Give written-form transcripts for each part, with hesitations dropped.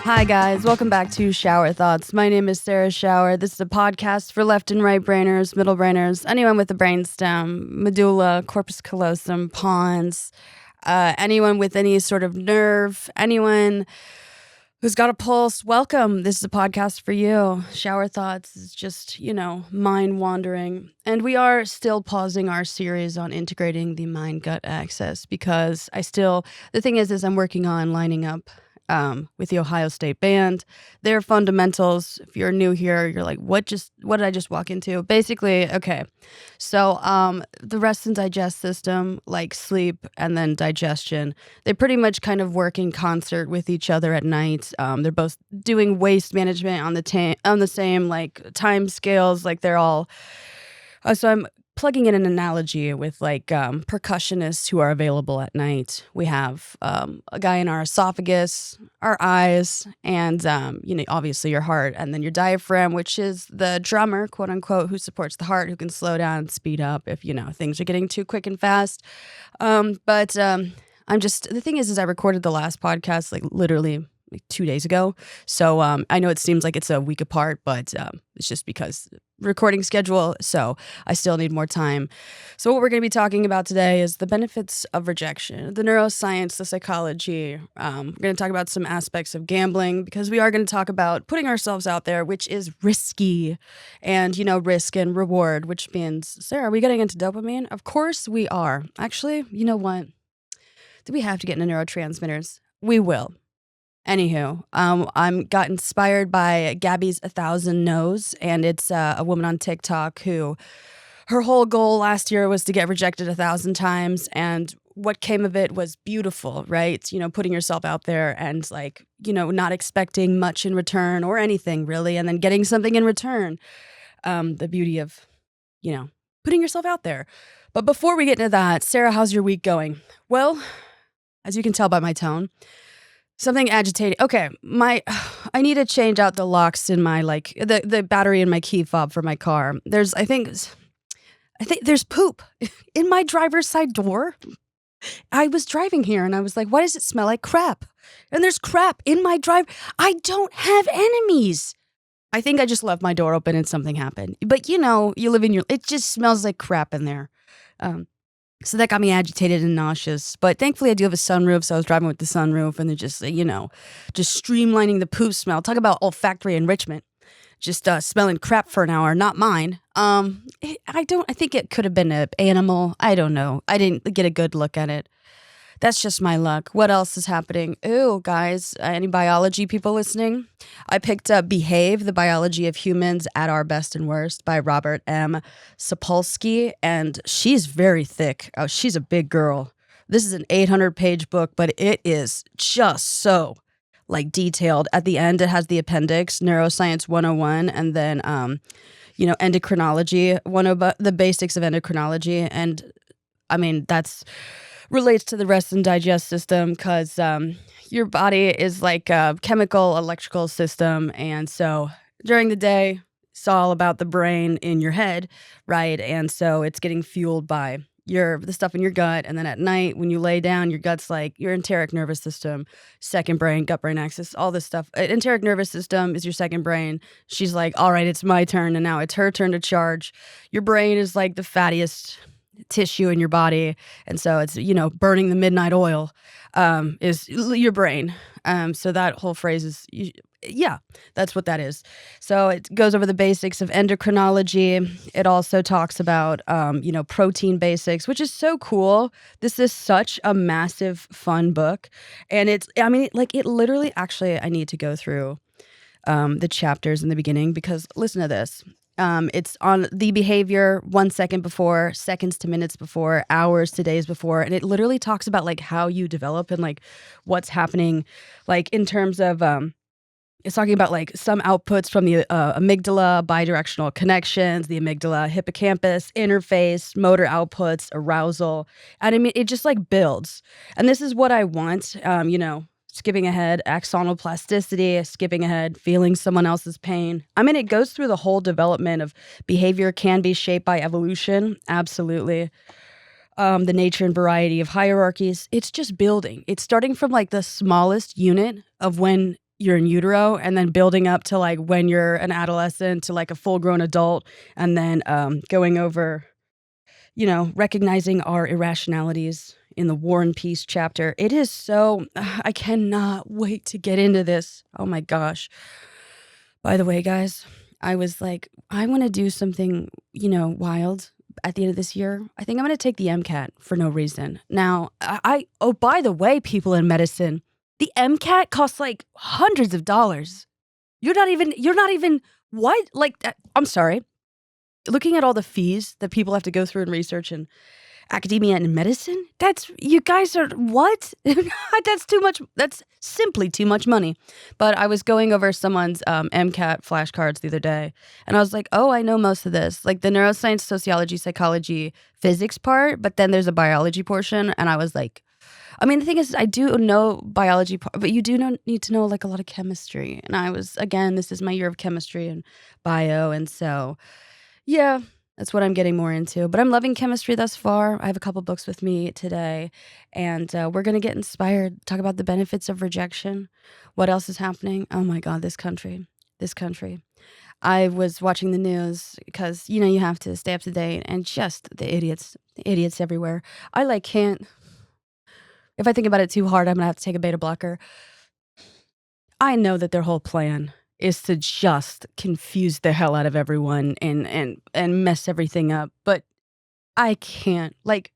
Hi guys, welcome back to Schauer Thoughts. My name is Sarah Schauer. This is a podcast for left and right brainers, middle brainers, anyone with a brainstem, medulla, corpus callosum, pons, anyone with any sort of nerve, anyone who's got a pulse. Welcome. This is a podcast for you. Schauer Thoughts is just, mind wandering. And we are still pausing our series on integrating the mind-gut axis because the thing is I'm working on lining up with the Ohio State Band. Their fundamentals, if you're new here, you're like, what did I just walk into? Basically, okay. So the rest and digest system, like sleep and then digestion, they pretty much kind of work in concert with each other at night. They're both doing waste management on the same like time scales, like they're all. So I'm plugging in an analogy with like percussionists who are available at night. We have a guy in our esophagus, our eyes, and obviously your heart, and then your diaphragm, which is the drummer, quote unquote, who supports the heart, who can slow down and speed up if things are getting too quick and fast. But the thing is I recorded the last podcast like literally like 2 days ago. So I know it seems like it's a week apart, but it's just because recording schedule. So I still need more time. So what we're going to be talking about today is the benefits of rejection, the neuroscience, the psychology. We're going to talk about some aspects of gambling because we are going to talk about putting ourselves out there, which is risky, and risk and reward, which means, Sarah, are we getting into dopamine? Of course we are. Actually, you know what? Do we have to get into neurotransmitters? We will. Anywho, I'm got inspired by Gabby's 1,000 No's, and it's a woman on TikTok who her whole goal last year was to get rejected 1,000 times, and what came of it was beautiful, right? Putting yourself out there and not expecting much in return or anything really, and then getting something in return. The beauty of, putting yourself out there. But before we get into that, Sarah, how's your week going? Well, as you can tell by my tone, something agitating. Okay, I need to change out the locks in my the battery in my key fob for my car. I think there's poop in my driver's side door. I was driving here and I was like, why does it smell like crap? And there's crap in my drive. I don't have enemies. I think I just left my door open and something happened. But you live in it just smells like crap in there. So that got me agitated and nauseous. But thankfully, I do have a sunroof, so I was driving with the sunroof, and they're just, just streamlining the poop smell. Talk about olfactory enrichment. Just smelling crap for an hour, not mine. I think it could have been an animal. I don't know. I didn't get a good look at it. That's just my luck. What else is happening? Ooh, guys, any biology people listening? I picked up Behave, the Biology of Humans at Our Best and Worst by Robert M. Sapolsky, and she's very thick. Oh, she's a big girl. This is an 800-page book, but it is just so detailed. At the end, it has the appendix, Neuroscience 101, and then, endocrinology, the basics of endocrinology, and I mean, that's relates to the rest and digest system because your body is like a chemical electrical system, and so during the day it's all about the brain in your head, right? And so it's getting fueled by the stuff in your gut, and then at night when you lay down, your gut's like your enteric nervous system, second brain, gut brain axis, all this stuff. Enteric nervous system is your second brain. She's like, all right, it's my turn, and now it's her turn to charge. Your brain is like the fattiest tissue in your body, and so it's burning the midnight oil is your brain. So that whole phrase is that's what that is. So it goes over the basics of endocrinology. It also talks about protein basics, which is so cool. This is such a massive fun book, and it literally, actually I need to go through the chapters in the beginning because listen to this. It's on the behavior 1 second before, seconds to minutes before, hours to days before. And it literally talks about how you develop and what's happening, in terms of, it's talking about some outputs from the amygdala, bidirectional connections, the amygdala, hippocampus, interface, motor outputs, arousal. And I mean, it just builds. And this is what I want, skipping ahead, axonal plasticity, skipping ahead, feeling someone else's pain. I mean, it goes through the whole development of behavior can be shaped by evolution. Absolutely. The nature and variety of hierarchies. It's just building. It's starting from the smallest unit of when you're in utero, and then building up to like when you're an adolescent to like a full grown adult, and then going over, recognizing our irrationalities in the War and Peace chapter. It is so, I cannot wait to get into this. Oh my gosh. By the way, guys, I was like, I want to do something, wild at the end of this year. I think I'm going to take the MCAT for no reason. Now, oh, by the way, people in medicine, the MCAT costs like hundreds of dollars. You're not even, what? Like, I'm sorry. Looking at all the fees that people have to go through in research and academia and medicine, you guys are, what? That's too much. That's simply too much money. But I was going over someone's MCAT flashcards the other day, and I was like, oh, I know most of this, like the neuroscience, sociology, psychology, physics part, but then there's a biology portion. And I was like, I mean, the thing is, I do know biology, but you do need to know like a lot of chemistry. And I was, again, this is my year of chemistry and bio. And so, yeah, that's what I'm getting more into. But I'm loving chemistry thus far. I have a couple books with me today, and we're going to get inspired, talk about the benefits of rejection. What else is happening? Oh my God, this country. I was watching the news because, you have to stay up to date, and just the idiots everywhere. I can't. If I think about it too hard, I'm going to have to take a beta blocker. I know that their whole plan is to just confuse the hell out of everyone and mess everything up. But I can't. Like,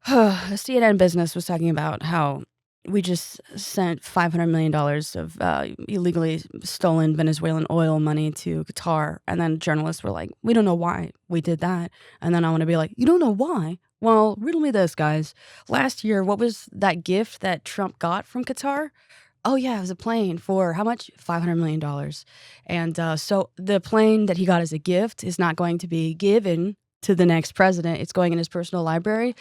CNN Business was talking about how we just sent $500 million of illegally stolen Venezuelan oil money to Qatar. And then journalists were like, we don't know why we did that. And then I want to be like, you don't know why? Well, riddle me this, guys. Last year, what was that gift that Trump got from Qatar? Oh, yeah, it was a plane for how much? $500 million. And so the plane that he got as a gift is not going to be given to the next president. It's going in his personal library.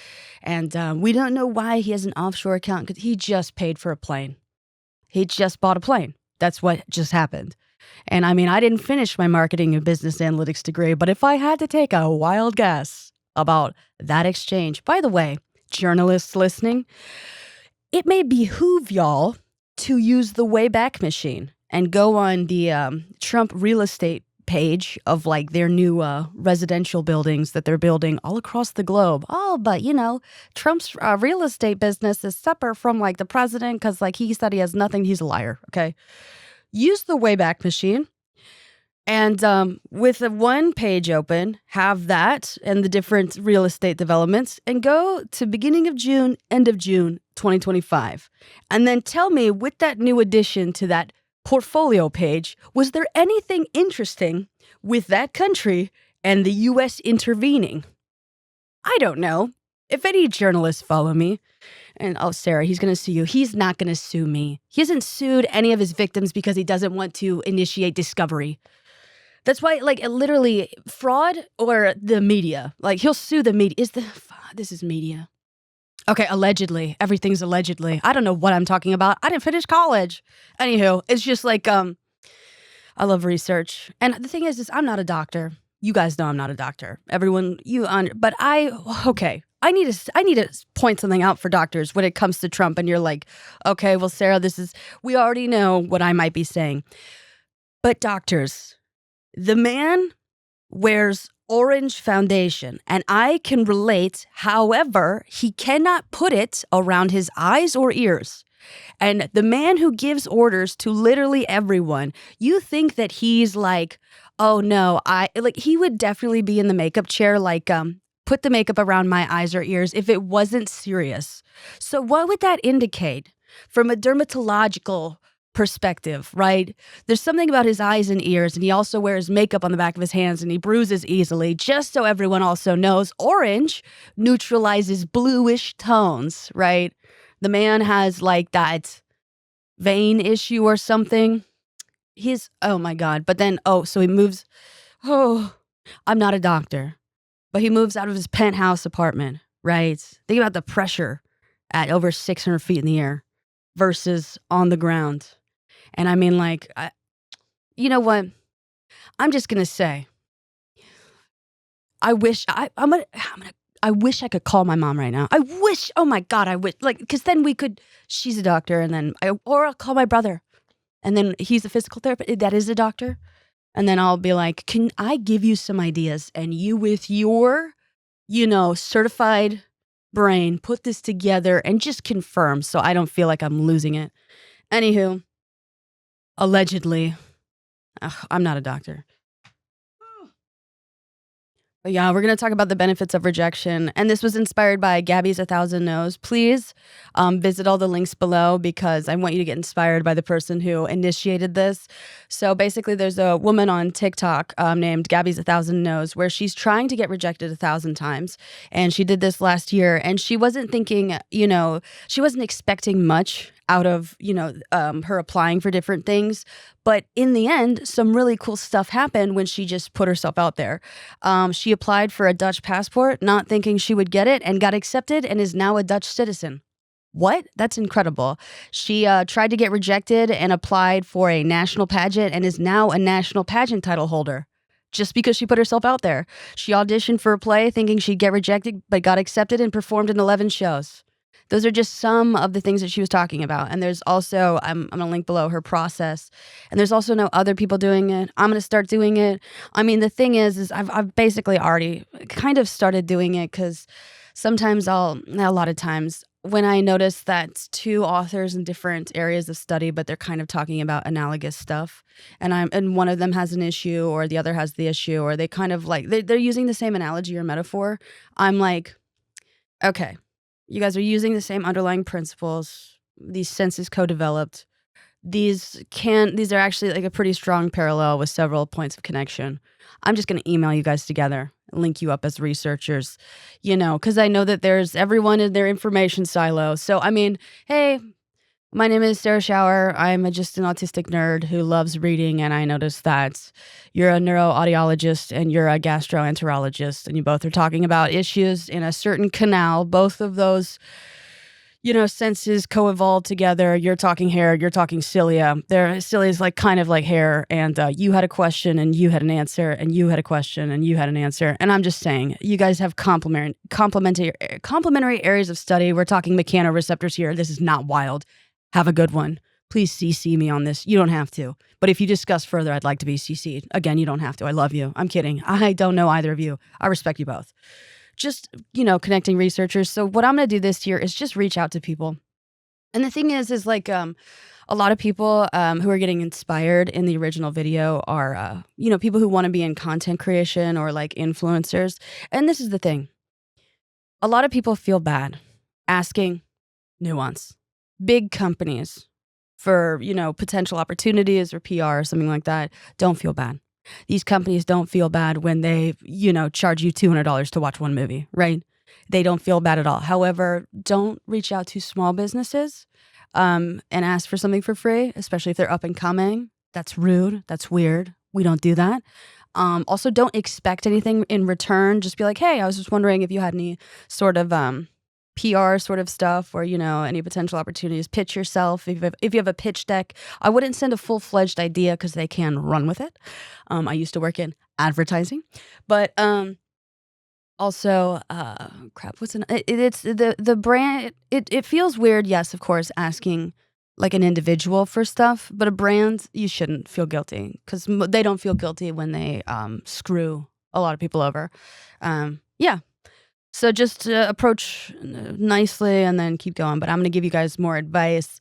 And we don't know why he has an offshore account, because he just paid for a plane. He just bought a plane. That's what just happened. And I mean, I didn't finish my marketing and business analytics degree, but if I had to take a wild guess about that exchange, by the way, journalists listening, it may behoove y'all to use the Wayback Machine and go on the Trump real estate page of like their new residential buildings that they're building all across the globe. Oh, but Trump's real estate business is separate from like the president because like he said he has nothing. He's a liar. Okay. Use the Wayback Machine. And with the one page open, have that and the different real estate developments, and go to beginning of June, end of June, 2025. And then tell me, with that new addition to that portfolio page, was there anything interesting with that country and the U.S. intervening? I don't know. If any journalists follow me, and Sarah, he's going to sue you. He's not going to sue me. He hasn't sued any of his victims because he doesn't want to initiate discovery. That's why, like, literally, fraud or the media. Like, he'll sue the media. This is media. Okay, allegedly. Everything's allegedly. I don't know what I'm talking about. I didn't finish college. Anywho, it's just like, I love research. And the thing is I'm not a doctor. You guys know I'm not a doctor. Everyone, but I need to point something out for doctors when it comes to Trump. And you're like, okay, well, Sarah, we already know what I might be saying. But doctors, the man wears orange foundation, and I can relate. However, he cannot put it around his eyes or ears. And the man who gives orders to literally everyone, you think that he's like, oh no, he would definitely be in the makeup chair, like, put the makeup around my eyes or ears if it wasn't serious. So what would that indicate from a dermatological perspective, right? There's something about his eyes and ears, and he also wears makeup on the back of his hands, and he bruises easily. Just so everyone also knows, orange neutralizes bluish tones, right? The man has like that vein issue or something. Oh my God. But then, so he moves. I'm not a doctor, but he moves out of his penthouse apartment, right? Think about the pressure at over 600 feet in the air versus on the ground. And I mean, like, you know what? I'm just gonna say, I wish I wish I could call my mom right now. I wish. Oh my God, I wish. Like, because then we could. She's a doctor, and then or I'll call my brother. And then he's a physical therapist. That is a doctor. And then I'll be like, can I give you some ideas? And you, with your, certified brain, put this together and just confirm so I don't feel like I'm losing it. Anywho, allegedly, I'm not a doctor. But yeah, we're going to talk about the benefits of rejection. And this was inspired by Gabby's 1,000 No's. Please visit all the links below because I want you to get inspired by the person who initiated this. So basically, there's a woman on TikTok named Gabby's 1,000 No's where she's trying to get rejected 1,000 times. And she did this last year. And she wasn't thinking, she wasn't expecting much out of, her applying for different things. But in the end, some really cool stuff happened when she just put herself out there. She applied for a Dutch passport, not thinking she would get it, and got accepted and is now a Dutch citizen. What? That's incredible. She tried to get rejected and applied for a national pageant and is now a national pageant title holder. Just because she put herself out there. She auditioned for a play thinking she'd get rejected, but got accepted and performed in 11 shows. Those are just some of the things that she was talking about. And there's also, I'm going to link below her process. And there's also no other people doing it. I'm going to start doing it. I mean, the thing is I've basically already kind of started doing it because sometimes a lot of times when I notice that two authors in different areas of study, but they're kind of talking about analogous stuff, and one of them has an issue or the other has the issue, or they kind of like, they're using the same analogy or metaphor. I'm like, okay. You guys are using the same underlying principles. These senses co-developed. These are actually like a pretty strong parallel with several points of connection. I'm just going to email you guys together, link you up as researchers, because I know that there's everyone in their information silo. So, I mean, hey, my name is Sarah Schauer. I'm just an autistic nerd who loves reading, and I noticed that you're a neuroaudiologist and you're a gastroenterologist, and you both are talking about issues in a certain canal. Both of those, senses co-evolve together. You're talking hair, you're talking cilia. Cilia is like kind of like hair, and you had a question and you had an answer, and you had a question and you had an answer. And I'm just saying, you guys have complementary areas of study. We're talking mechanoreceptors here. This is not wild. Have a good one. Please CC me on this. You don't have to. But if you discuss further, I'd like to be CC'd. Again, you don't have to. I love you. I'm kidding. I don't know either of you. I respect you both. Just, connecting researchers. So what I'm going to do this year is just reach out to people. And the thing is like a lot of people who are getting inspired in the original video are, people who want to be in content creation or like influencers. And this is the thing. A lot of people feel bad asking nuance. Big companies for, potential opportunities or PR or something like that, don't feel bad. These companies don't feel bad when they, charge you $200 to watch one movie, right? They don't feel bad at all. However, don't reach out to small businesses and ask for something for free, especially if they're up and coming. That's rude. That's weird. We don't do that. Also, don't expect anything in return. Just be like, hey, I was just wondering if you had any sort of PR sort of stuff or, any potential opportunities. Pitch yourself. If you have a pitch deck, I wouldn't send a full-fledged idea because they can run with it. I used to work in advertising, but also, it's the brand. It feels weird, yes, of course, asking like an individual for stuff, but a brand, you shouldn't feel guilty because they don't feel guilty when they screw a lot of people over. Yeah. So just approach nicely and then keep going. But I'm going to give you guys more advice.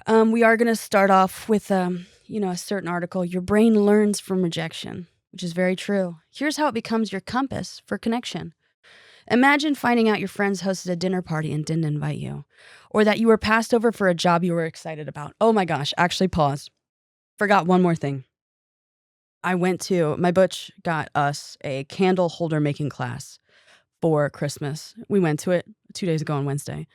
We are going to start off with, a certain article. Your brain learns from rejection, which is very true. Here's how it becomes your compass for connection. Imagine finding out your friends hosted a dinner party and didn't invite you, or that you were passed over for a job you were excited about. Oh my gosh, actually pause. Forgot one more thing. My butch got us a candle holder making class for Christmas. We went to it 2 days ago on Wednesday.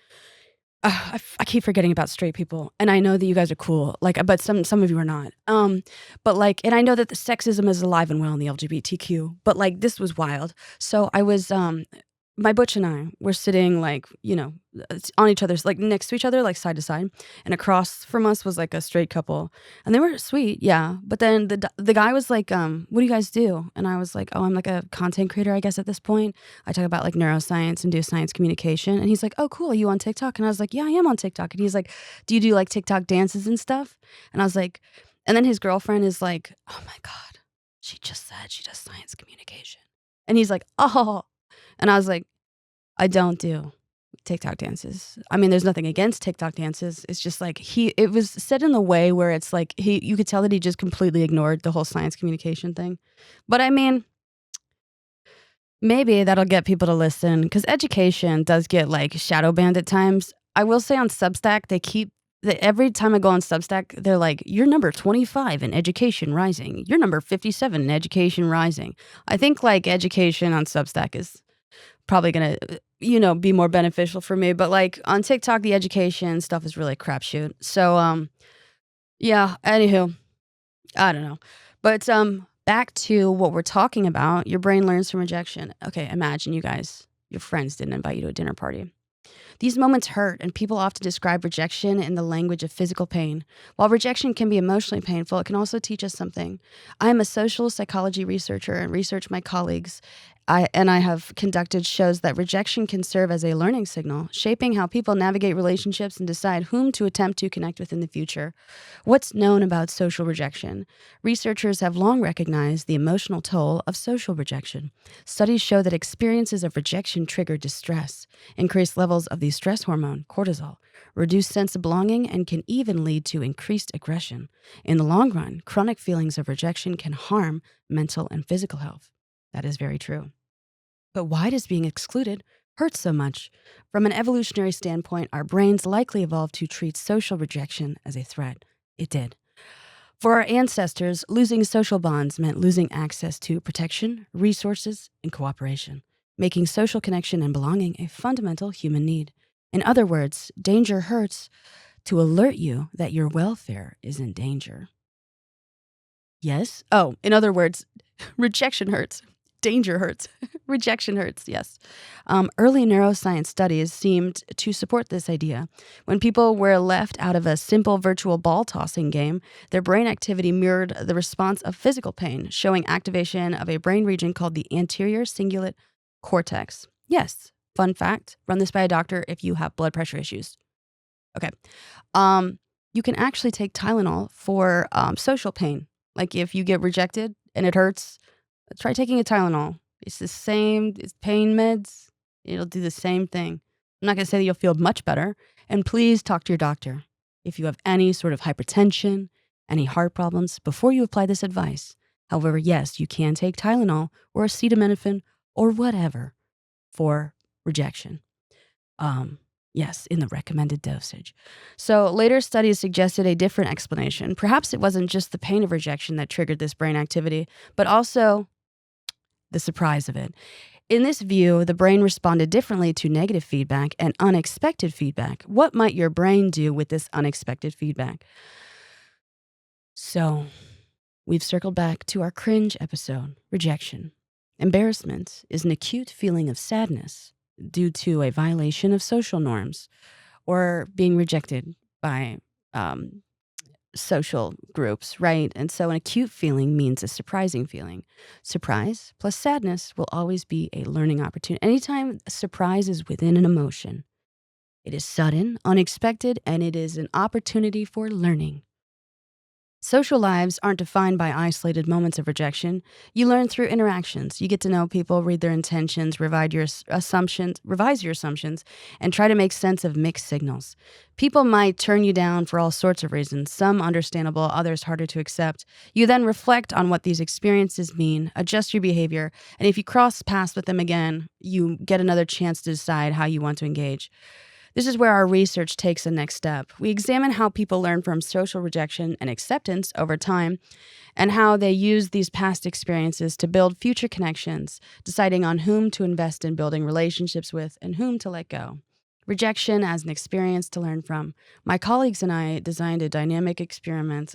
I keep forgetting about straight people, and I know that you guys are cool. But some of you are not. And I know that the sexism is alive and well in the LGBTQ. But this was wild. So I was my butch and I were sitting like, on each other's like next to each other, like side to side, and across from us was like a straight couple, and they were sweet, yeah. But then the guy was like, "What do you guys do?" And I was like, "Oh, I'm like a content creator, I guess at this point. I talk about like neuroscience and do science communication." And he's like, "Oh, cool. Are you on TikTok?" And I was like, "Yeah, I am on TikTok." And he's like, "Do you do like TikTok dances and stuff?" And I was like, and then his girlfriend is like, "Oh my god, she just said she does science communication." And he's like, "Oh." And I was like, I don't do TikTok dances. I mean, there's nothing against TikTok dances. It's just like it was said in the way where it's like you could tell that he just completely ignored the whole science communication thing. But I mean, maybe that'll get people to listen because education does get like shadow banned at times. I will say on Substack, every time I go on Substack, they're like, "You're number 25 in education rising. You're number 57 in education rising." I think like education on Substack is probably gonna, be more beneficial for me. But like on TikTok, the education stuff is really a crapshoot. So yeah. Anywho, I don't know. But back to what we're talking about. Your brain learns from rejection. Okay, imagine you guys, your friends didn't invite you to a dinner party. These moments hurt, and people often describe rejection in the language of physical pain. While rejection can be emotionally painful, it can also teach us something. I am a social psychology researcher and research my colleagues. I have conducted shows that rejection can serve as a learning signal, shaping how people navigate relationships and decide whom to attempt to connect with in the future. What's known about social rejection? Researchers have long recognized the emotional toll of social rejection. Studies show that experiences of rejection trigger distress, increase levels of the stress hormone, cortisol, reduce sense of belonging, and can even lead to increased aggression. In the long run, chronic feelings of rejection can harm mental and physical health. That is very true. But why does being excluded hurt so much? From an evolutionary standpoint, our brains likely evolved to treat social rejection as a threat. It did. For our ancestors, losing social bonds meant losing access to protection, resources, and cooperation, making social connection and belonging a fundamental human need. In other words, danger hurts to alert you that your welfare is in danger. Yes? Oh, in other words, rejection hurts. Danger hurts. Rejection hurts, yes. Early neuroscience studies seemed to support this idea. When people were left out of a simple virtual ball tossing game, their brain activity mirrored the response of physical pain, showing activation of a brain region called the anterior cingulate cortex. Yes, fun fact, run this by a doctor if you have blood pressure issues. Okay. You can actually take Tylenol for social pain. Like if you get rejected and it hurts, try taking a Tylenol. It's the same, it's pain meds. It'll do the same thing. I'm not going to say that you'll feel much better. And please talk to your doctor if you have any sort of hypertension, any heart problems, before you apply this advice. However, yes, you can take Tylenol or acetaminophen or whatever for rejection. Yes, in the recommended dosage. So later studies suggested a different explanation. Perhaps it wasn't just the pain of rejection that triggered this brain activity, but also the surprise of it. In this view, the brain responded differently to negative feedback and unexpected feedback. What might your brain do with this unexpected feedback? So, we've circled back to our cringe episode, rejection. Embarrassment is an acute feeling of sadness due to a violation of social norms or being rejected by social groups, right? And so an acute feeling means a surprising feeling. Surprise plus sadness will always be a learning opportunity. Anytime surprise is within an emotion, it is sudden, unexpected, and it is an opportunity for learning. Social lives aren't defined by isolated moments of rejection. You learn through interactions. You get to know people, read their intentions, revise your assumptions, and try to make sense of mixed signals. People might turn you down for all sorts of reasons, some understandable, others harder to accept. You then reflect on what these experiences mean, adjust your behavior, and if you cross paths with them again, you get another chance to decide how you want to engage. This is where our research takes the next step. We examine how people learn from social rejection and acceptance over time and how they use these past experiences to build future connections, deciding on whom to invest in building relationships with and whom to let go. Rejection as an experience to learn from. My colleagues and I designed a dynamic experiment.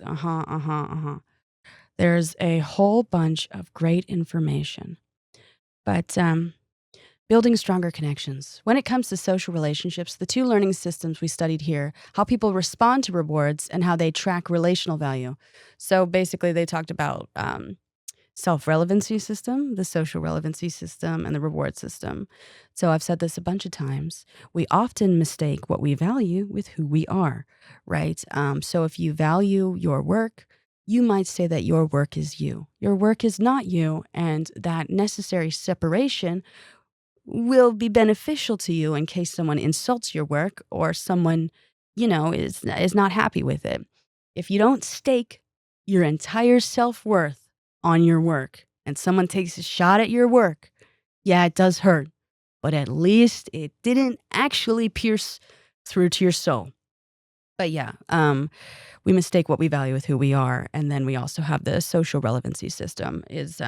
There's a whole bunch of great information. But Building stronger connections. When it comes to social relationships, the two learning systems we studied here, how people respond to rewards and how they track relational value. So basically, they talked about self-relevancy system, the social relevancy system, and the reward system. So I've said this a bunch of times. We often mistake what we value with who we are, right? So if you value your work, you might say that your work is you. Your work is not you, and that necessary separation will be beneficial to you in case someone insults your work or someone, is not happy with it. If you don't stake your entire self-worth on your work and someone takes a shot at your work, yeah, it does hurt, but at least it didn't actually pierce through to your soul. But yeah, we mistake what we value with who we are. And then we also have the social relevancy system is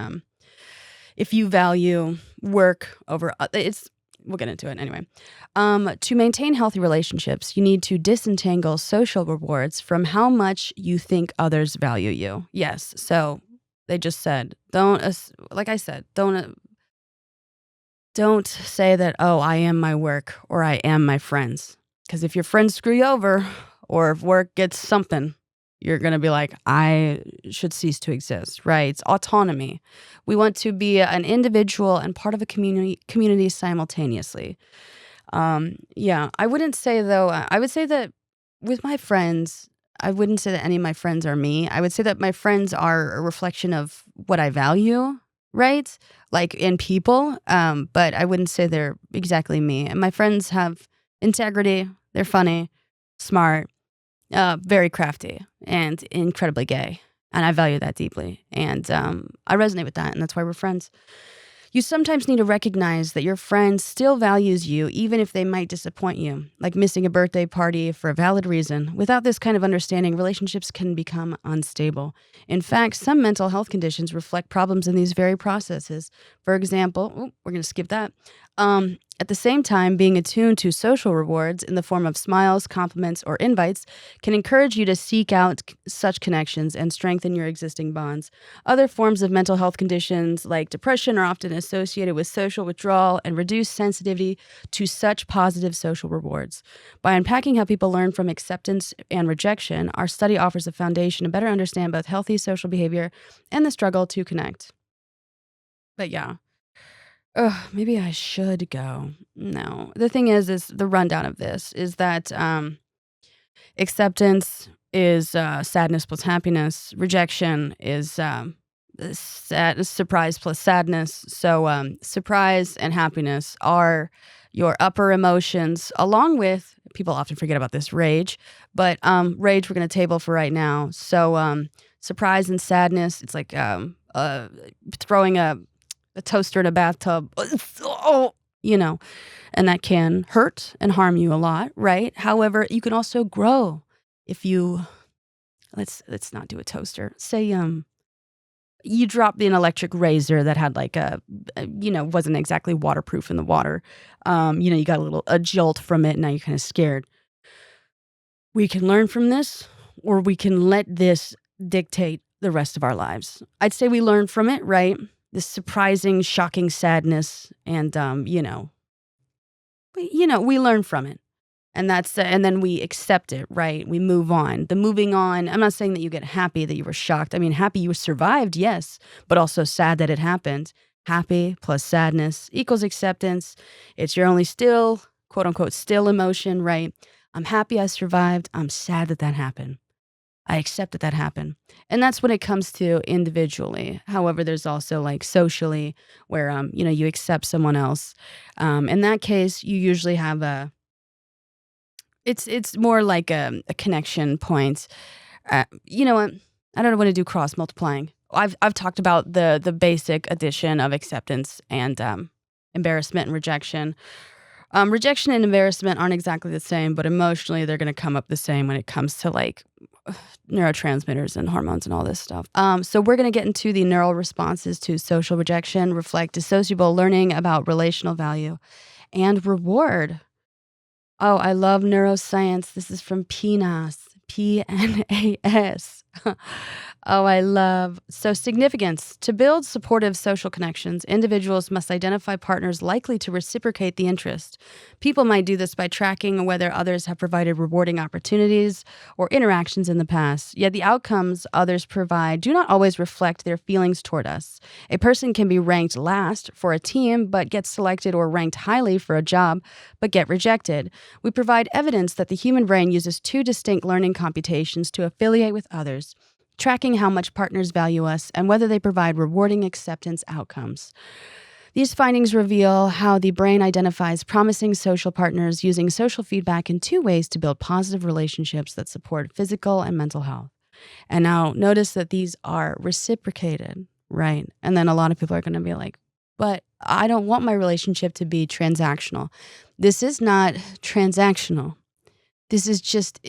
if you value work over, we'll get into it anyway. To maintain healthy relationships, you need to disentangle social rewards from how much you think others value you. Yes, so they just said, don't say that, oh, I am my work or I am my friends. Because if your friends screw you over or if work gets something, you're going to be like, I should cease to exist, right? It's autonomy. We want to be an individual and part of a community simultaneously. I wouldn't say though, I would say that with my friends, I wouldn't say that any of my friends are me. I would say that my friends are a reflection of what I value, right? Like in people, but I wouldn't say they're exactly me. And my friends have integrity. They're funny, smart, very crafty, and incredibly gay. And I value that deeply. And I resonate with that, and that's why we're friends. You sometimes need to recognize that your friend still values you even if they might disappoint you, like missing a birthday party for a valid reason. Without this kind of understanding, relationships can become unstable. In fact, some mental health conditions reflect problems in these very processes. For example, we're going to skip that. At the same time, being attuned to social rewards in the form of smiles, compliments, or invites can encourage you to seek out such connections and strengthen your existing bonds. Other forms of mental health conditions like depression are often associated with social withdrawal and reduced sensitivity to such positive social rewards. By unpacking how people learn from acceptance and rejection, our study offers a foundation to better understand both healthy social behavior and the struggle to connect. But yeah. Maybe I should go. No. The thing is the rundown of this is that acceptance is sadness plus happiness. Rejection is surprise plus sadness. So surprise and happiness are your upper emotions, along with, people often forget about this, rage. But rage we're going to table for right now. So surprise and sadness, it's like throwing a toaster in a bathtub, and that can hurt and harm you a lot, right? However, you can also grow if you, let's not do a toaster. Say, you dropped an electric razor that had like wasn't exactly waterproof in the water. You got a jolt from it, and now you're kind of scared. We can learn from this, or we can let this dictate the rest of our lives. I'd say we learn from it, right? This surprising, shocking sadness, and we learn from it, and and then we accept it, right? We move on. The moving on. I'm not saying that you get happy that you were shocked. I mean, happy you survived, yes, but also sad that it happened. Happy plus sadness equals acceptance. It's your only still, quote unquote, still emotion, right? I'm happy I survived. I'm sad that happened. I accept that happened. And that's when it comes to individually. However, there's also like socially where, you accept someone else. In that case, you usually have it's more like a connection point. You know what? I don't want to do cross multiplying. I've talked about the basic addition of acceptance and embarrassment and rejection. Rejection and embarrassment aren't exactly the same, but emotionally they're going to come up the same when it comes to like neurotransmitters and hormones and all this stuff. So we're going to get into the neural responses to social rejection, reflect dissociable learning about relational value and reward. Oh, I love neuroscience. This is from PNAS, PNAS. Oh, I love. So, significance. To build supportive social connections, individuals must identify partners likely to reciprocate the interest. People might do this by tracking whether others have provided rewarding opportunities or interactions in the past. Yet, the outcomes others provide do not always reflect their feelings toward us. A person can be ranked last for a team, but get selected, or ranked highly for a job, but get rejected. We provide evidence that the human brain uses two distinct learning computations to affiliate with others, tracking how much partners value us and whether they provide rewarding acceptance outcomes. These findings reveal how the brain identifies promising social partners using social feedback in two ways to build positive relationships that support physical and mental health. And now notice that these are reciprocated, right? And then a lot of people are going to be like, but I don't want my relationship to be transactional. This is not transactional. This is just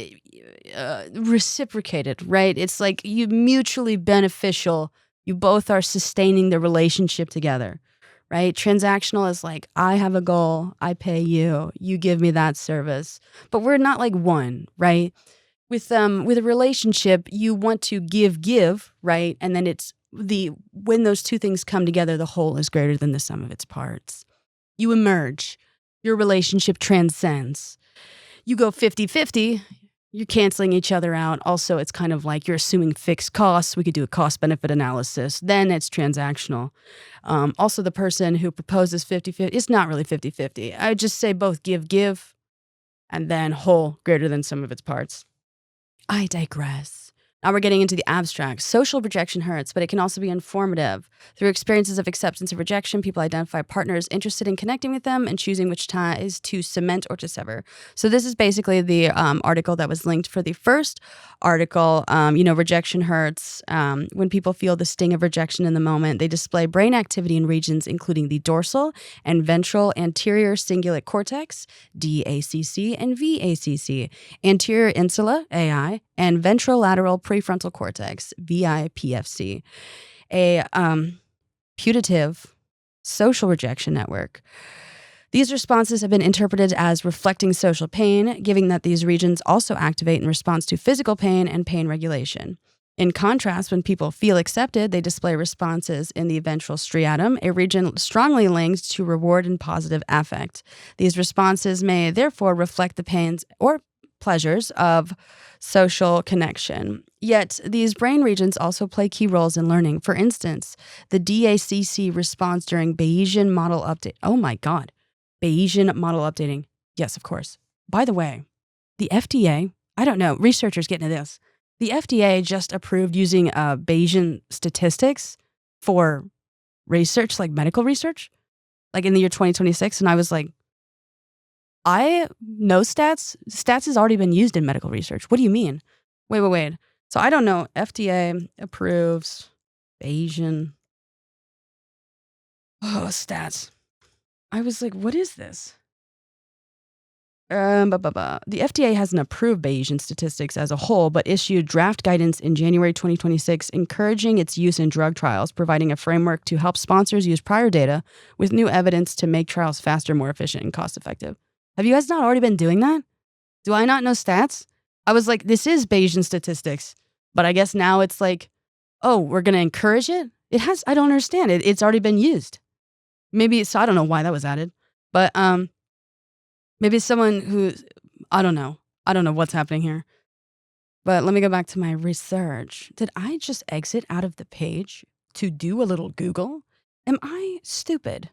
reciprocated, right? It's like you mutually beneficial. You both are sustaining the relationship together, right? Transactional is like, I have a goal, I pay you, you give me that service. But we're not like one, right? With a relationship, you want to give, right? And then when those two things come together, the whole is greater than the sum of its parts. You emerge. Your relationship transcends. You go 50-50, you're canceling each other out. Also, it's kind of like you're assuming fixed costs. We could do a cost-benefit analysis. Then it's transactional. Also, the person who proposes 50-50, it's not really 50-50. I would just say both give, and then whole greater than sum of its parts. I digress. Now we're getting into the abstract. Social rejection hurts, but it can also be informative. Through experiences of acceptance and rejection, people identify partners interested in connecting with them and choosing which ties to cement or to sever. So this is basically the article that was linked for the first article. Rejection hurts. When people feel the sting of rejection in the moment, they display brain activity in regions including the dorsal and ventral anterior cingulate cortex, DACC and VACC, anterior insula, AI, and ventrolateral prefrontal cortex, VIPFC, a putative social rejection network. These responses have been interpreted as reflecting social pain, given that these regions also activate in response to physical pain and pain regulation. In contrast, when people feel accepted, they display responses in the ventral striatum, a region strongly linked to reward and positive affect. These responses may therefore reflect the pains or pleasures of social connection. Yet, these brain regions also play key roles in learning. For instance, the DACC response during Bayesian model update. Oh my God. Bayesian model updating. Yes, of course. By the way, the FDA, I don't know, researchers get into this. The FDA just approved using Bayesian statistics for research, like medical research, like in the year 2026. And I was like, I know stats. Stats has already been used in medical research. What do you mean? Wait. So I don't know. FDA approves Bayesian. Oh, stats. I was like, what is this? The FDA hasn't approved Bayesian statistics as a whole, but issued draft guidance in January 2026 encouraging its use in drug trials, providing a framework to help sponsors use prior data with new evidence to make trials faster, more efficient, and cost-effective. Have you guys not already been doing that? Do I not know stats? I was like, this is Bayesian statistics, but I guess now it's like, oh, we're going to encourage it? I don't understand it. It's already been used. So I don't know why that was added, but maybe someone who, I don't know what's happening here. But let me go back to my research. Did I just exit out of the page to do a little Google? Am I stupid?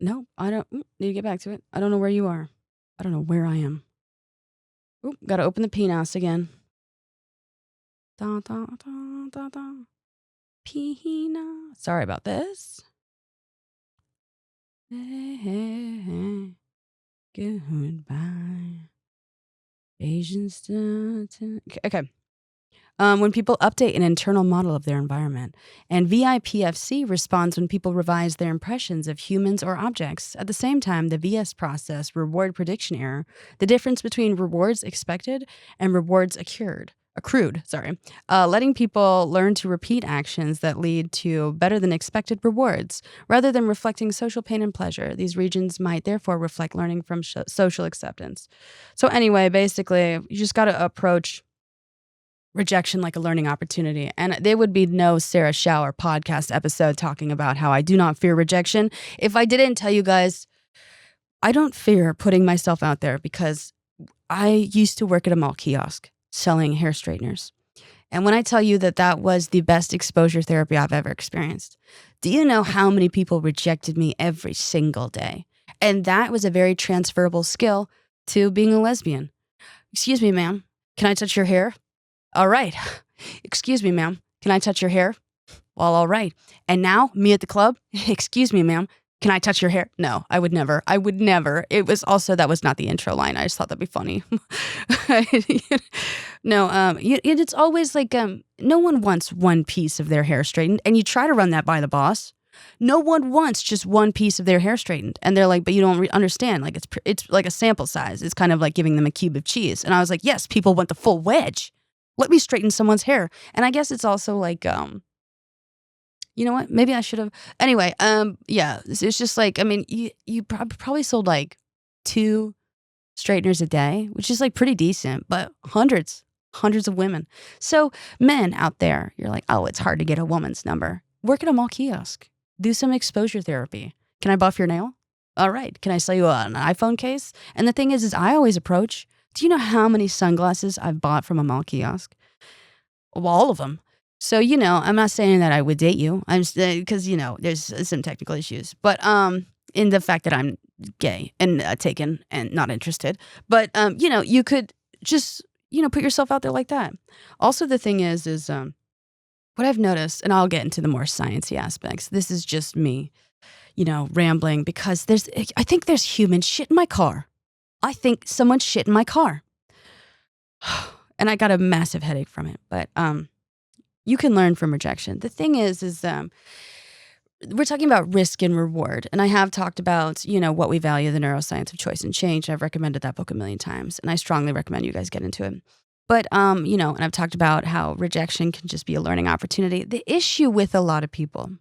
No, I don't need to get back to it. I don't know where you are. I don't know where I am. Oop, gotta open the PNAS again. Da, da, da, da, da. PNAS. Sorry about this. Hey. Goodbye. Asians. Okay. When people update an internal model of their environment. And VIPFC responds when people revise their impressions of humans or objects. At the same time, the VS process, reward prediction error, the difference between rewards expected and rewards accrued, letting people learn to repeat actions that lead to better than expected rewards, rather than reflecting social pain and pleasure. These regions might therefore reflect learning from social acceptance. So anyway, basically, you just got to approach rejection like a learning opportunity. And there would be no Sarah Schauer podcast episode talking about how I do not fear rejection if I didn't tell you guys I don't fear putting myself out there, because I used to work at a mall kiosk selling hair straighteners. And when I tell you that that was the best exposure therapy I've ever experienced, do you know how many people rejected me every single day? And that was a very transferable skill to being a lesbian. Excuse me, ma'am. Can I touch your hair? All right. Excuse me, ma'am. Can I touch your hair? Well, all right. And now, me at the club? Excuse me, ma'am. Can I touch your hair? No, I would never. I would never. It was also, that was not the intro line. I just thought that'd be funny. No, it's always like, no one wants one piece of their hair straightened, and you try to run that by the boss. No one wants just one piece of their hair straightened, and they're like, but you don't understand. Like it's like a sample size. It's kind of like giving them a cube of cheese. And I was like, yes, people want the full wedge. Let me straighten someone's hair. And I guess it's also like, you know what? Maybe I should have. Anyway, yeah, it's just like, I mean, you probably sold like 2 straighteners a day, which is like pretty decent, but hundreds of women. So men out there, you're like, oh, it's hard to get a woman's number. Work at a mall kiosk. Do some exposure therapy. Can I buff your nail? All right. Can I sell you an iPhone case? And the thing is I always approach. Do you know how many sunglasses I've bought from a mall kiosk? Well, all of them. So, you know, I'm not saying that I would date you. I'm because, you know, there's some technical issues. But in the fact that I'm gay and taken and not interested. But, you know, you could just, you know, put yourself out there like that. Also, the thing is what I've noticed, and I'll get into the more sciencey aspects. This is just me, you know, rambling, because I think there's human shit in my car. I think someone shit in my car. And I got a massive headache from it. But you can learn from rejection. The thing is we're talking about risk and reward. And I have talked about, you know, what we value, the neuroscience of choice and change. I've recommended that book a million times, and I strongly recommend you guys get into it. But, you know, and I've talked about how rejection can just be a learning opportunity. The issue with a lot of people,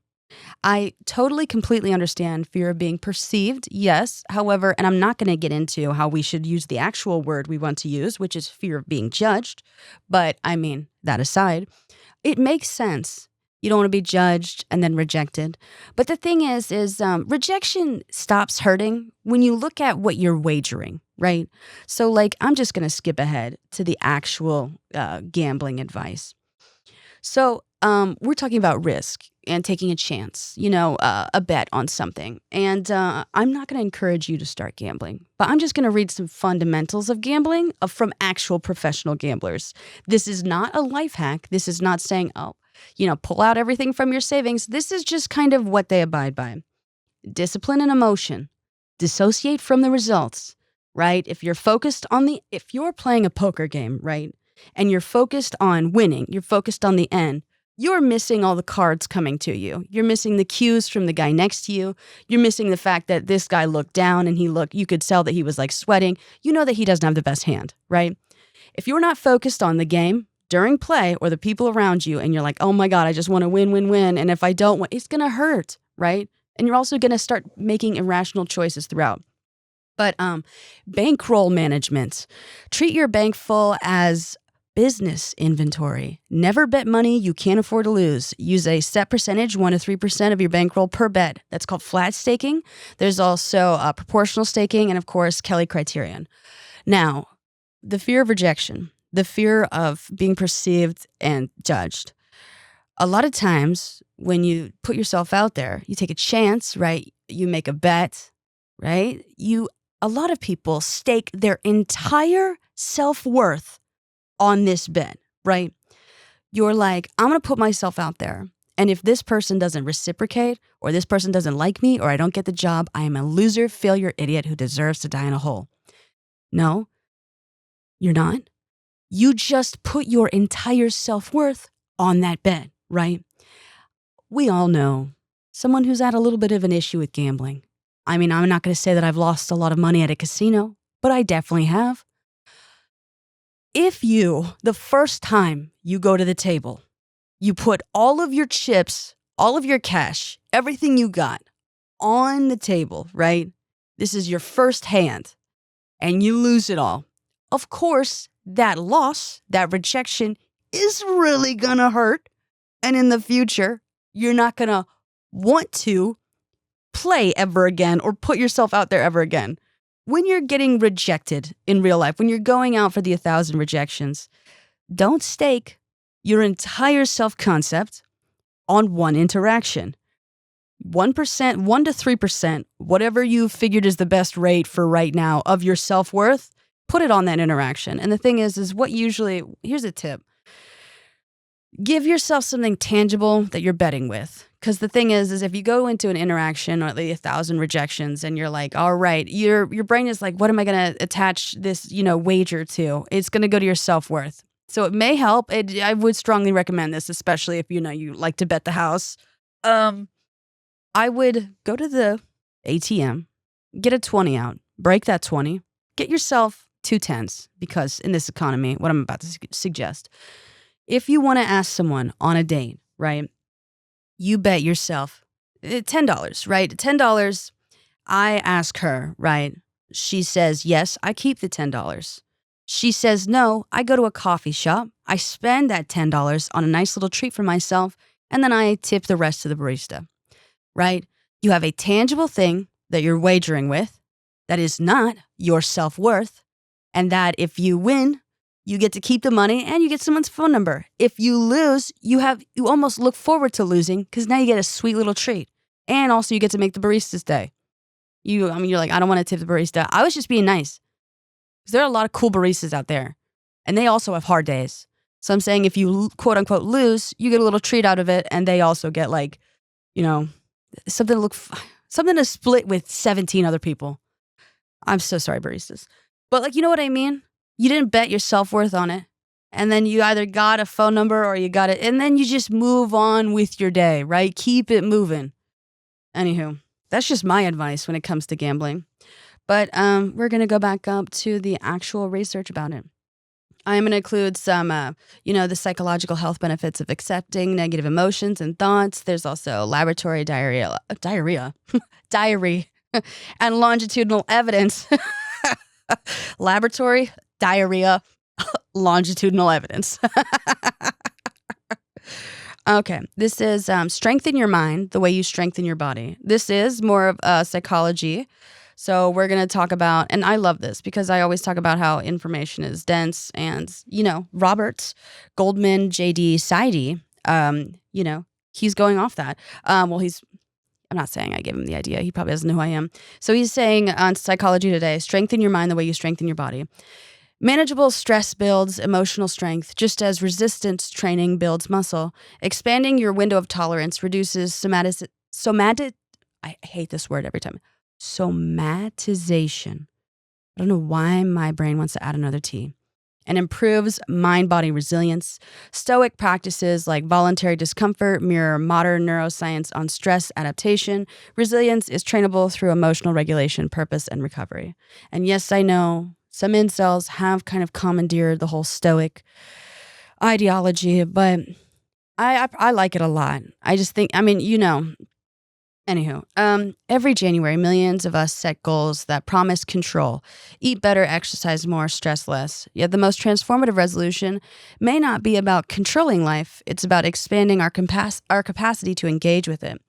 I totally, completely understand fear of being perceived, yes. However, and I'm not going to get into how we should use the actual word we want to use, which is fear of being judged. But I mean, that aside, it makes sense. You don't want to be judged and then rejected. But the thing is rejection stops hurting when you look at what you're wagering, right? So like, I'm just going to skip ahead to the actual gambling advice. So we're talking about risk and taking a chance, you know, a bet on something. And I'm not going to encourage you to start gambling, but I'm just going to read some fundamentals of gambling from actual professional gamblers. This is not a life hack. This is not saying, oh, you know, pull out everything from your savings. This is just kind of what they abide by. Discipline and emotion. Dissociate from the results, right? If you're playing a poker game, right? And you're focused on winning, you're focused on the end, you're missing all the cards coming to you. You're missing the cues from the guy next to you. You're missing the fact that this guy looked down and you could tell that he was like sweating. You know that he doesn't have the best hand, right? If you're not focused on the game during play or the people around you, and you're like, oh my God, I just want to win. And if I don't win, it's going to hurt, right? And you're also going to start making irrational choices throughout. But bankroll management. Treat your bank full as business inventory. Never bet money you can't afford to lose. Use a set percentage, 1 to 3% of your bankroll per bet. That's called flat staking. There's also proportional staking and, of course, Kelly criterion. Now, the fear of rejection, the fear of being perceived and judged. A lot of times when you put yourself out there, you take a chance, right? You make a bet, right? A lot of people stake their entire self-worth on this bet, right? You're like, I'm going to put myself out there. And if this person doesn't reciprocate, or this person doesn't like me, or I don't get the job, I am a loser, failure, idiot who deserves to die in a hole. No, you're not. You just put your entire self-worth on that bet, right? We all know someone who's had a little bit of an issue with gambling. I mean, I'm not going to say that I've lost a lot of money at a casino, but I definitely have. If the first time you go to the table, you put all of your chips, all of your cash, everything you got on the table, right? This is your first hand, and you lose it all. Of course, that loss, that rejection is really gonna hurt. And in the future, you're not gonna want to play ever again or put yourself out there ever again. When you're getting rejected in real life, when you're going out for the 1,000 rejections, don't stake your entire self-concept on one interaction. 1%, 1 to 3%, whatever you figured is the best rate for right now of your self-worth, put it on that interaction. And the thing is what usually, here's a tip. Give yourself something tangible that you're betting with. Because the thing is if you go into an interaction or the 1,000 rejections and you're like, all right, your brain is like, what am I going to attach this, wager to? It's going to go to your self-worth. So it may help. I would strongly recommend this, especially if, you like to bet the house. I would go to the ATM, get a 20 out, break that 20, get yourself 2 10s, because in this economy, what I'm about to suggest, if you want to ask someone on a date, right, you bet yourself $10, right? $10. I ask her, right? She says, yes, I keep the $10. She says, no, I go to a coffee shop. I spend that $10 on a nice little treat for myself, and then I tip the rest to the barista, right? You have a tangible thing that you're wagering with that is not your self-worth, and that if you win, you get to keep the money and you get someone's phone number. If you lose, you almost look forward to losing because now you get a sweet little treat. And also you get to make the barista's day. You're like, I don't want to tip the barista. I was just being nice. Because there are a lot of cool baristas out there. And they also have hard days. So I'm saying if you quote unquote lose, you get a little treat out of it. And they also get something to split with 17 other people. I'm so sorry, baristas. But you know what I mean? You didn't bet your self-worth on it. And then you either got a phone number or you got it. And then you just move on with your day, right? Keep it moving. Anywho, that's just my advice when it comes to gambling. But we're going to go back up to the actual research about it. I'm going to include some, the psychological health benefits of accepting negative emotions and thoughts. There's also laboratory diarrhea, and longitudinal evidence. Laboratory diarrhea, longitudinal evidence. Okay, this is strengthen your mind the way you strengthen your body. This is more of psychology. So we're going to talk about, and I love this because I always talk about how information is dense, and, Robert Goldman, J.D. Seide, he's going off that. I'm not saying I gave him the idea. He probably doesn't know who I am. So he's saying on Psychology Today, strengthen your mind the way you strengthen your body. Manageable stress builds emotional strength, just as resistance training builds muscle. Expanding your window of tolerance reduces I hate this word every time. Somatization. I don't know why my brain wants to add another T. And improves mind-body resilience. Stoic practices like voluntary discomfort mirror modern neuroscience on stress adaptation. Resilience is trainable through emotional regulation, purpose, and recovery. And yes, I know some incels have kind of commandeered the whole Stoic ideology, but I like it a lot. I just think, Anywho, every January, millions of us set goals that promise control. Eat better, exercise more, stress less. Yet the most transformative resolution may not be about controlling life. It's about expanding our capacity to engage with it.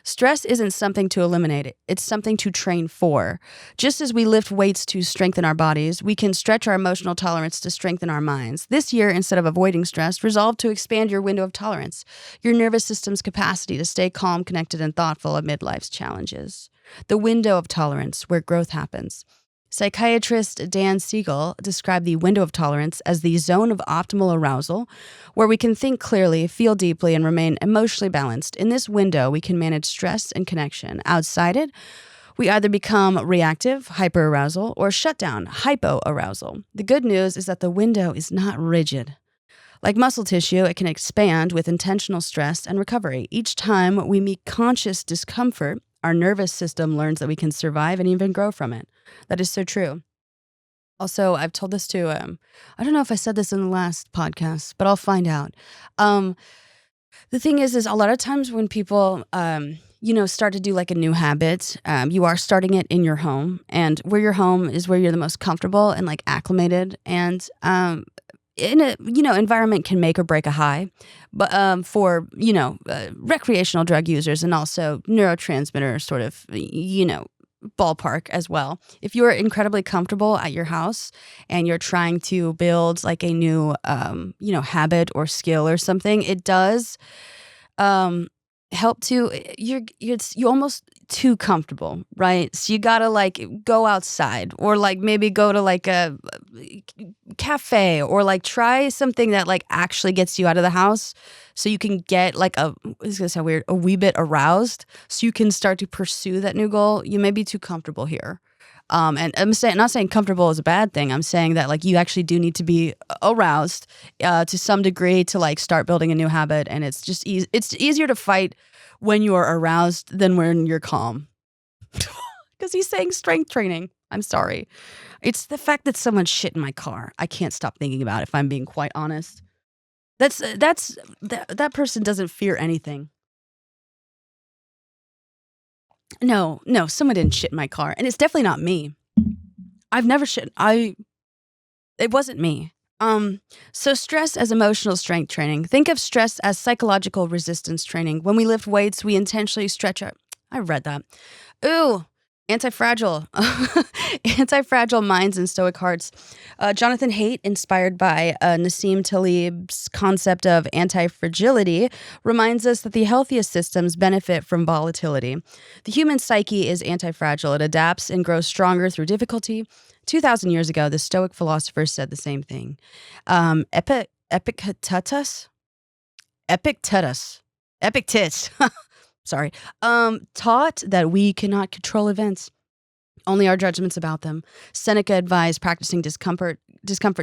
Stress isn't something to eliminate. It's something to train for. Just as we lift weights to strengthen our bodies, we can stretch our emotional tolerance to strengthen our minds. This year, instead of avoiding stress, resolve to expand your window of tolerance, your nervous system's capacity to stay calm, connected, and thoughtful amid life's challenges. The window of tolerance, where growth happens. Psychiatrist Dan Siegel described the window of tolerance as the zone of optimal arousal, where we can think clearly, feel deeply, and remain emotionally balanced. In this window, we can manage stress and connection. Outside it, we either become reactive, hyperarousal, or shut down, hypoarousal. The good news is that the window is not rigid. Like muscle tissue, it can expand with intentional stress and recovery. Each time we meet conscious discomfort, our nervous system learns that we can survive and even grow from it. That is so true. Also, I've told this to, I don't know if I said this in the last podcast, but I'll find out. The thing is a lot of times when people, start to do like a new habit, you are starting it in your home, and where your home is where you're the most comfortable and like acclimated. And in a environment can make or break a high, but for recreational drug users and also neurotransmitter sort of ballpark as well. If you are incredibly comfortable at your house and you're trying to build like a new habit or skill or something, it does help to you almost too comfortable, right? So you gotta like go outside or like maybe go to like a cafe or like try something that like actually gets you out of the house so you can get like it's gonna sound weird, a wee bit aroused so you can start to pursue that new goal. You may be too comfortable here. And I'm not saying comfortable is a bad thing. I'm saying that like you actually do need to be aroused to some degree to like start building a new habit. And it's just it's easier to fight when you're aroused than when you're calm. Because he's saying strength training. I'm sorry. It's the fact that someone shit in my car. I can't stop thinking about it, if I'm being quite honest. That person doesn't fear anything. No, someone didn't shit in my car. And it's definitely not me. I've never shit. It wasn't me. So stress as emotional strength training. Think of stress as psychological resistance training. When we lift weights, we intentionally stretch our... I read that. Ooh, anti-fragile. Anti-fragile minds and stoic hearts. Jonathan Haidt, inspired by Nassim Taleb's concept of anti-fragility, reminds us that the healthiest systems benefit from volatility. The human psyche is anti-fragile. It adapts and grows stronger through difficulty. 2,000 years ago, the Stoic philosophers said the same thing. Epictetus, sorry, taught that we cannot control events, only our judgments about them. Seneca advised practicing discomfort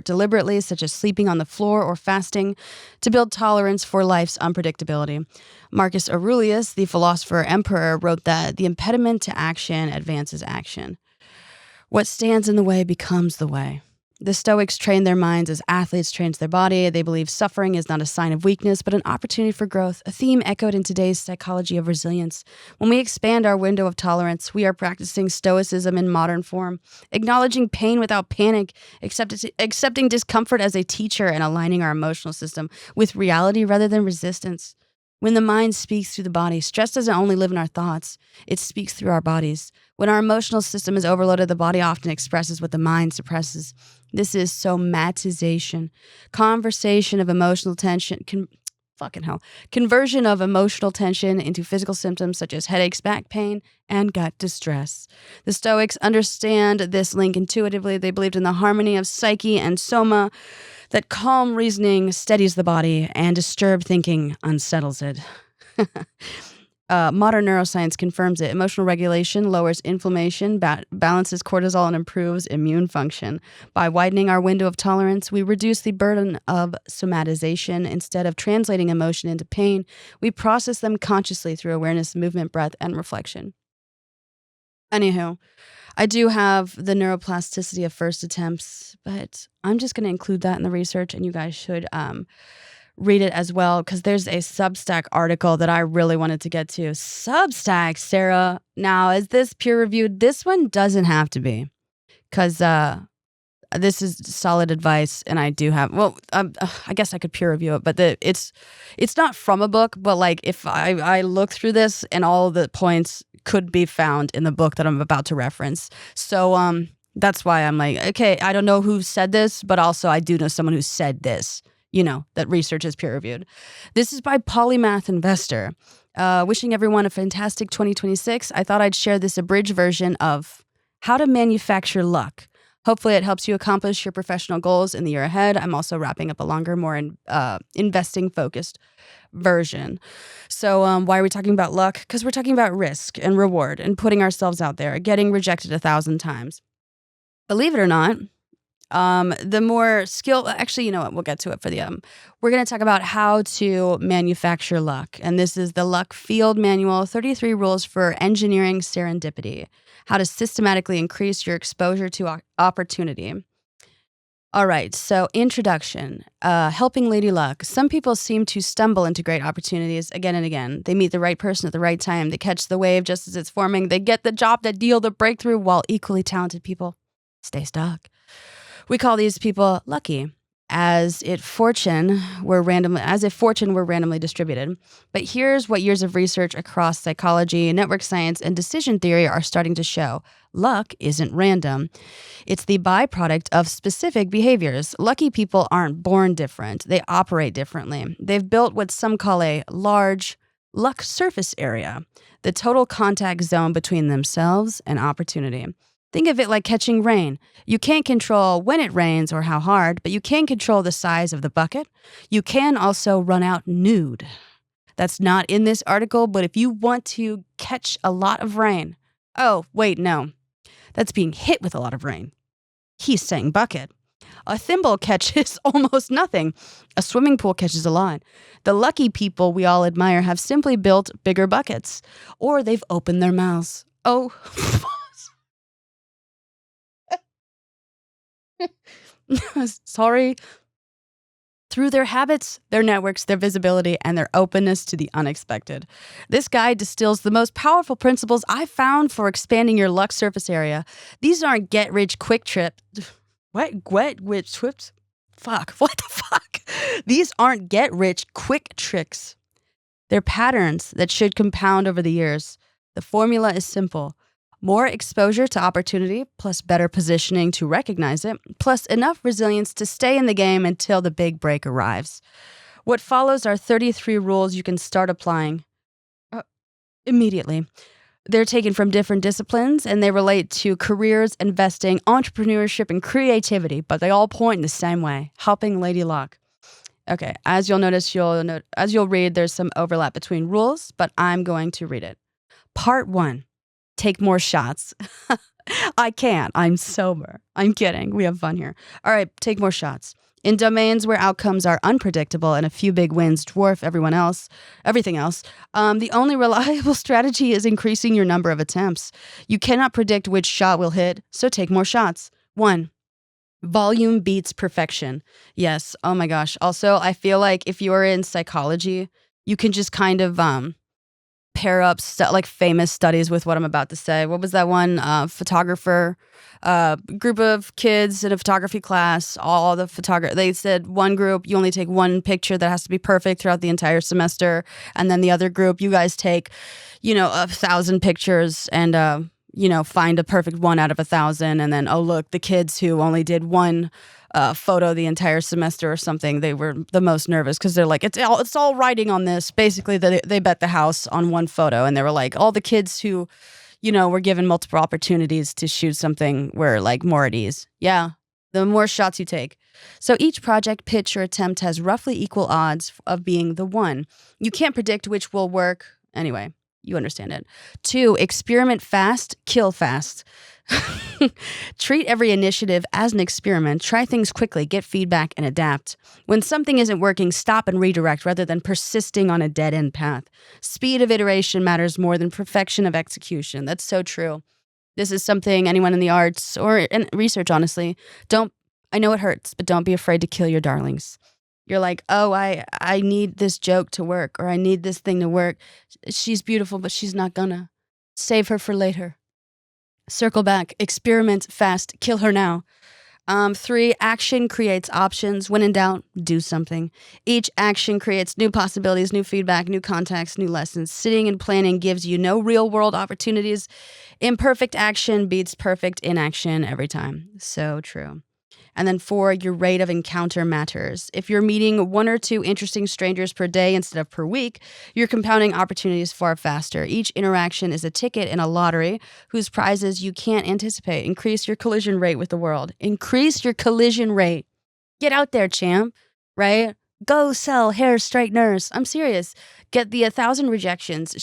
deliberately, such as sleeping on the floor or fasting, to build tolerance for life's unpredictability. Marcus Aurelius, the philosopher emperor, wrote that the impediment to action advances action. What stands in the way becomes the way. The Stoics train their minds as athletes train their body. They believe suffering is not a sign of weakness, but an opportunity for growth, a theme echoed in today's psychology of resilience. When we expand our window of tolerance, we are practicing stoicism in modern form, acknowledging pain without panic, accepting discomfort as a teacher, and aligning our emotional system with reality rather than resistance. When the mind speaks through the body, stress doesn't only live in our thoughts, it speaks through our bodies. When our emotional system is overloaded, the body often expresses what the mind suppresses. This is somatization, conversation of emotional tension, conversion of emotional tension into physical symptoms such as headaches, back pain, and gut distress. The Stoics understand this link intuitively. They believed in the harmony of psyche and soma, that calm reasoning steadies the body and disturbed thinking unsettles it. Modern neuroscience confirms it. Emotional regulation lowers inflammation, balances cortisol, and improves immune function. By widening our window of tolerance, we reduce the burden of somatization. Instead of translating emotion into pain, we process them consciously through awareness, movement, breath, and reflection. Anywho, I do have the neuroplasticity of first attempts, but I'm just going to include that in the research, and you guys should read it as well, because there's a Substack article that I really wanted to get to. Substack, Sarah. Now, is this peer-reviewed? This one doesn't have to be, because this is solid advice, and I do have... Well, I guess I could peer review it, but it's not from a book, but like if I look through this and all the points could be found in the book that I'm about to reference. So that's why I'm like, okay, I don't know who said this, but also I do know someone who said this, that research is peer-reviewed. This is by Polymath Investor. Wishing everyone a fantastic 2026. I thought I'd share this abridged version of how to manufacture luck. Hopefully it helps you accomplish your professional goals in the year ahead. I'm also wrapping up a longer, more investing-focused version. So why are we talking about luck? Because we're talking about risk and reward and putting ourselves out there, getting rejected 1,000 times. Believe it or not, the more skill... Actually, you know what? We'll get to it for the... We're going to talk about how to manufacture luck. And this is the Luck Field Manual, 33 Rules for Engineering Serendipity. How to systematically increase your exposure to opportunity. All right, so introduction. Helping Lady Luck. Some people seem to stumble into great opportunities again and again. They meet the right person at the right time. They catch the wave just as it's forming. They get the job, the deal, the breakthrough, while equally talented people stay stuck. We call these people lucky. as if fortune were randomly distributed. But here's what years of research across psychology, network science, and decision theory are starting to show. Luck isn't random. It's the byproduct of specific behaviors. Lucky people aren't born different. They operate differently. They've built what some call a large luck surface area, the total contact zone between themselves and opportunity. Think of it like catching rain. You can't control when it rains or how hard, but you can control the size of the bucket. You can also run out nude. That's not in this article, but if you want to catch a lot of rain. Oh, wait, no. That's being hit with a lot of rain. He's saying bucket. A thimble catches almost nothing. A swimming pool catches a lot. The lucky people we all admire have simply built bigger buckets, or they've opened their mouths. Oh, sorry. Through their habits, their networks, their visibility, and their openness to the unexpected. This guide distills the most powerful principles I've found for expanding your luck surface area. These aren't get-rich-quick trips. Fuck, what the fuck? These aren't get-rich-quick tricks. They're patterns that should compound over the years. The formula is simple. More exposure to opportunity, plus better positioning to recognize it, plus enough resilience to stay in the game until the big break arrives. What follows are 33 rules you can start applying immediately. They're taken from different disciplines, and they relate to careers, investing, entrepreneurship, and creativity, but they all point in the same way, helping Lady Luck. Okay, as you'll notice, as you'll read, there's some overlap between rules, but I'm going to read it. Part 1. Take more shots. I can't. I'm sober. I'm kidding. We have fun here. All right, take more shots. In domains where outcomes are unpredictable and a few big wins dwarf everything else, the only reliable strategy is increasing your number of attempts. You cannot predict which shot will hit, so take more shots. 1. Volume beats perfection. Yes. Oh my gosh. Also, I feel like if you are in psychology, you can just kind of pair up like famous studies with what I'm about to say. What was that one photographer group of kids in a photography class? All the they said one group you only take one picture that has to be perfect throughout the entire semester, and then the other group you guys take 1,000 pictures and find a perfect one out of 1,000, and then look, the kids who only did one photo the entire semester or something, they were the most nervous because they're like, it's all riding on this. Basically, they bet the house on one photo, and they were like, all the kids who, were given multiple opportunities to shoot something were like more at ease. Yeah, the more shots you take. So each project, pitch, or attempt has roughly equal odds of being the one. You can't predict which will work. Anyway, you understand it. 2, experiment fast, kill fast. Treat every initiative as an experiment. Try things quickly, get feedback, and adapt. When something isn't working, stop and redirect rather than persisting on a dead-end path. Speed of iteration matters more than perfection of execution. That's so true. This is something anyone in the arts or in research, honestly, I know it hurts, but don't be afraid to kill your darlings. You're like, oh, I need this joke to work, or I need this thing to work. She's beautiful, but she's not gonna. Save her for later. Circle back, experiment fast, kill her now. 3, action creates options. When in doubt, do something. Each action creates new possibilities, new feedback, new contacts, new lessons. Sitting and planning gives you no real world opportunities. Imperfect action beats perfect inaction every time. So true. And then 4, your rate of encounter matters. If you're meeting 1 or 2 interesting strangers per day instead of per week, you're compounding opportunities far faster. Each interaction is a ticket in a lottery whose prizes you can't anticipate. Increase your collision rate with the world. Increase your collision rate. Get out there, champ, right? Go sell hair straighteners. I'm serious. Get the 1,000 rejections.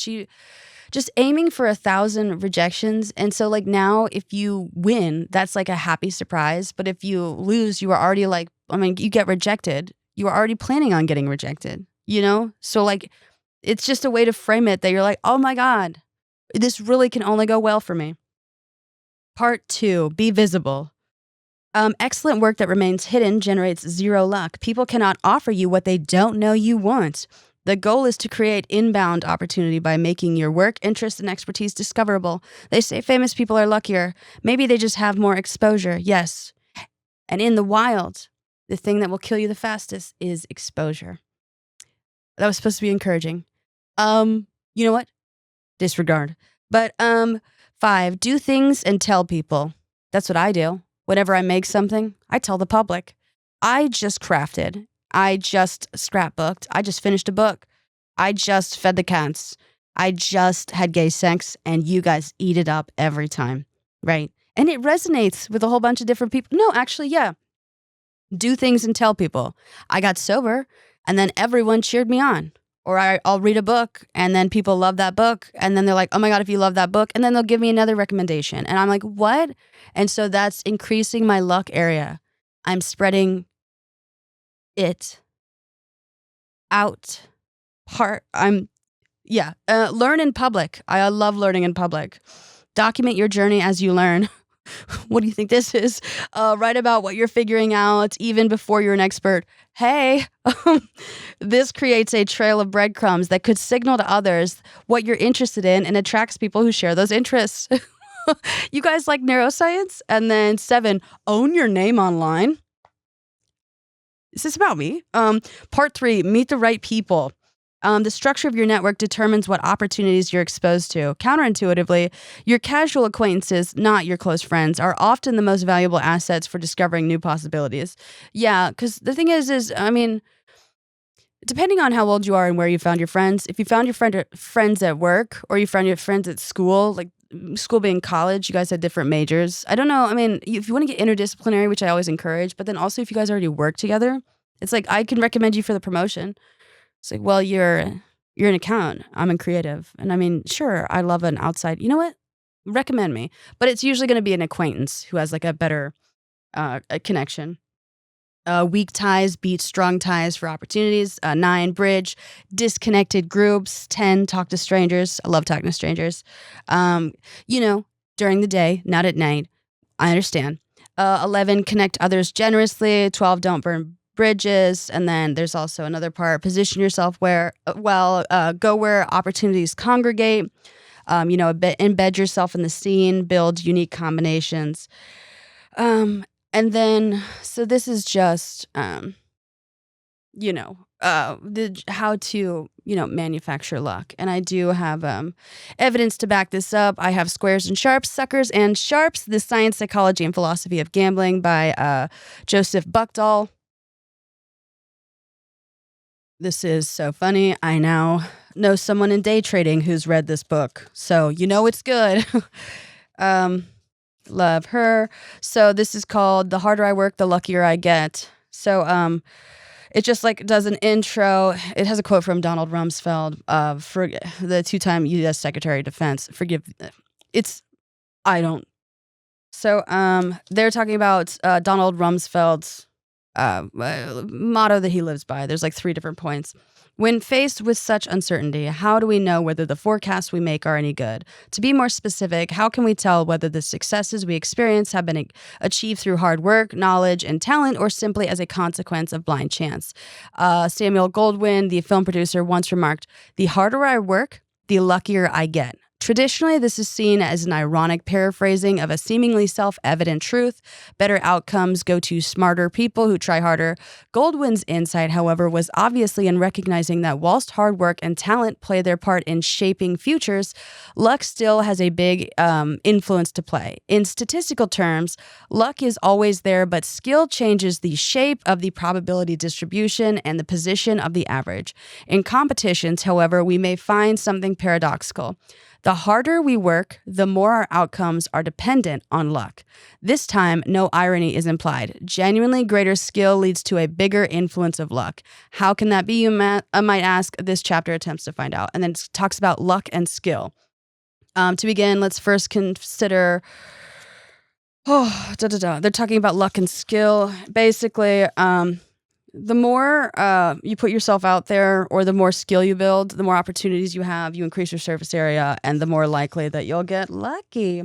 Just aiming for 1,000 rejections. And so like now if you win, that's like a happy surprise. But if you lose, you are already you get rejected. You are already planning on getting rejected, So like, it's just a way to frame it that you're like, oh my God, this really can only go well for me. Part 2, be visible. Excellent work that remains hidden generates 0 luck. People cannot offer you what they don't know you want. The goal is to create inbound opportunity by making your work, interest, and expertise discoverable. They say famous people are luckier. Maybe they just have more exposure. Yes. And in the wild, the thing that will kill you the fastest is exposure. That was supposed to be encouraging. You know what? Disregard. But 5, do things and tell people. That's what I do. Whenever I make something, I tell the public. I just crafted. I just scrapbooked. I just finished a book. I just fed the cats. I just had gay sex, and you guys eat it up every time, right? And it resonates with a whole bunch of different people. No, actually, yeah. Do things and tell people. I got sober, and then everyone cheered me on. Or I'll read a book, and then people love that book, and then they're like, oh my God, if you love that book, and then they'll give me another recommendation. And I'm like, what? And so that's increasing my luck area. I'm spreading it out. Learn in public. I love learning in public. Document your journey as you learn. What do you think this is? Write about what you're figuring out even before you're an expert. Hey, this creates a trail of breadcrumbs that could signal to others what you're interested in and attracts people who share those interests. You guys like neuroscience? And then 7, own your name online. Is this about me? Part 3, meet the right people. The structure of your network determines what opportunities you're exposed to. Counterintuitively, your casual acquaintances, not your close friends, are often the most valuable assets for discovering new possibilities. Yeah, because the thing is, I mean, depending on how old you are and where you found your friends, if you found your friends at work or you found your friends at school, like school being college, you guys had different majors. I don't know. I mean, if you want to get interdisciplinary, which I always encourage, but then also if you guys already work together, it's like I can recommend you for the promotion. It's like, well, you're an accountant. I'm in creative. And I mean, sure, I love an outside. You know what? Recommend me. But it's usually going to be an acquaintance who has like a better a connection. Weak ties beat strong ties for opportunities. 9, bridge disconnected groups. 10, talk to strangers. I love talking to strangers. During the day, not at night. I understand. 11, connect others generously. 12, don't burn bridges. And then there's also another part, position yourself go where opportunities congregate, embed yourself in the scene, build unique combinations. And then, so this is just, how to, manufacture luck. And I do have evidence to back this up. I have Squares and Sharps, Suckers and Sharps, The Science, Psychology, and Philosophy of Gambling by Joseph Buchdahl. This is so funny. I now know someone in day trading who's read this book. So it's good. Love her. So this is called The Harder I Work, the Luckier I Get. So it just like does an intro. It has a quote from Donald Rumsfeld, for the 2-time U.S. Secretary of Defense. So they're talking about Donald Rumsfeld's motto that he lives by. There's like 3 different points. When faced with such uncertainty, how do we know whether the forecasts we make are any good? To be more specific, how can we tell whether the successes we experience have been achieved through hard work, knowledge, and talent, or simply as a consequence of blind chance? Samuel Goldwyn, the film producer, once remarked, "The harder I work, the luckier I get." Traditionally, this is seen as an ironic paraphrasing of a seemingly self-evident truth. Better outcomes go to smarter people who try harder. Goldwyn's insight, however, was obviously in recognizing that whilst hard work and talent play their part in shaping futures, luck still has a big influence to play. In statistical terms, luck is always there, but skill changes the shape of the probability distribution and the position of the average. In competitions, however, we may find something paradoxical. The harder we work, the more our outcomes are dependent on luck. This time, no irony is implied. Genuinely greater skill leads to a bigger influence of luck. How can that be, you might ask? This chapter attempts to find out. And then it talks about luck and skill. To begin, let's first consider... They're talking about luck and skill. Basically, the more you put yourself out there or the more skill you build, the more opportunities you have, you increase your surface area, and the more likely that you'll get lucky.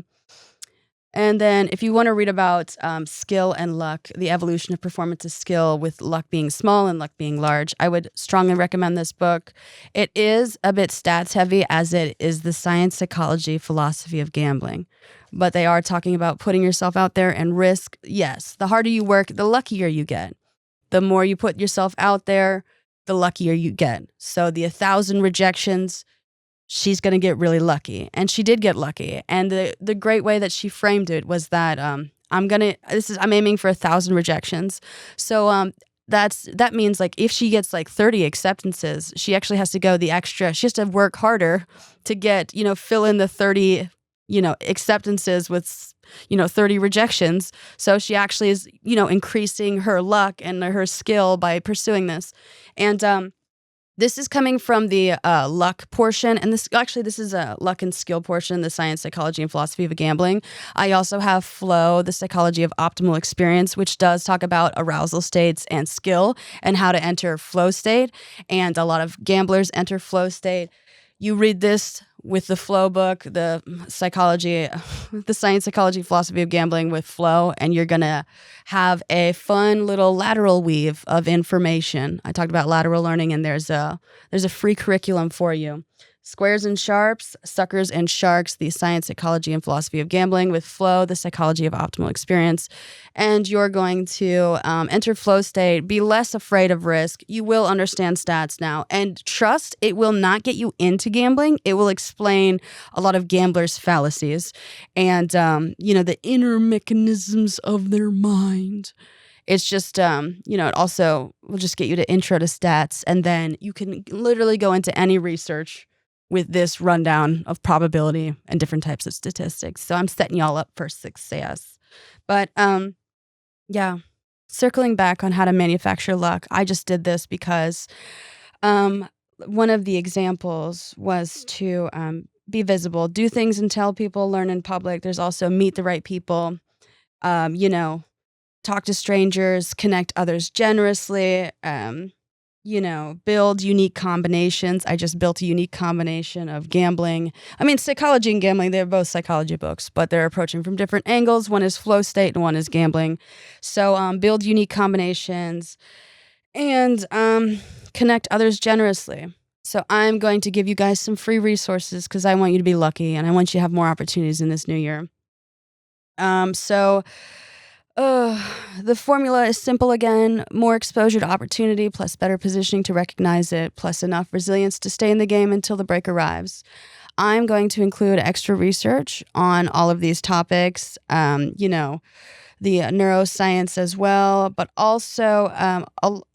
And then if you want to read about skill and luck, the evolution of performance is skill with luck being small and luck being large, I would strongly recommend this book. It is a bit stats heavy as it is the science, psychology, philosophy of gambling. But they are talking about putting yourself out there and risk. Yes, the harder you work, the luckier you get. The more you put yourself out there, the luckier you get. So the 1,000 rejections, she's going to get really lucky. And she did get lucky. And the great way that she framed it was that I'm aiming for 1,000 rejections. So that means like if she gets like 30 acceptances, she actually has to go the extra. She has to work harder to get, fill in the 30, acceptances with, 30 rejections. So she actually is, increasing her luck and her skill by pursuing this. And this is coming from the luck portion, and this is a luck and skill portion, the science, psychology, and philosophy of gambling. I also have flow, the psychology of optimal experience, which does talk about arousal states and skill and how to enter flow state. And a lot of gamblers enter flow state. You read this with the flow book, the science, psychology, philosophy of gambling with flow, and you're going to have a fun little lateral weave of information. I talked about lateral learning, and there's a free curriculum for you. Squares and Sharps, Suckers and Sharks, the science, psychology, and philosophy of gambling with flow, the psychology of optimal experience. And you're going to enter flow state, be less afraid of risk. You will understand stats now. And trust, it will not get you into gambling. It will explain a lot of gamblers' fallacies and, the inner mechanisms of their mind. It's just, it also will just get you to intro to stats. And then you can literally go into any research with this rundown of probability and different types of statistics. So I'm setting y'all up for success. But circling back on how to manufacture luck, I just did this because one of the examples was to be visible, do things and tell people, learn in public. There's also meet the right people, talk to strangers, connect others generously, build unique combinations. I just built a unique combination of gambling. I mean, psychology and gambling, they're both psychology books, but they're approaching from different angles. One is flow state and one is gambling. So build unique combinations and connect others generously. So I'm going to give you guys some free resources because I want you to be lucky and I want you to have more opportunities in this new year. The formula is simple again: more exposure to opportunity, plus better positioning to recognize it, plus enough resilience to stay in the game until the break arrives. I'm going to include extra research on all of these topics, the neuroscience as well, but also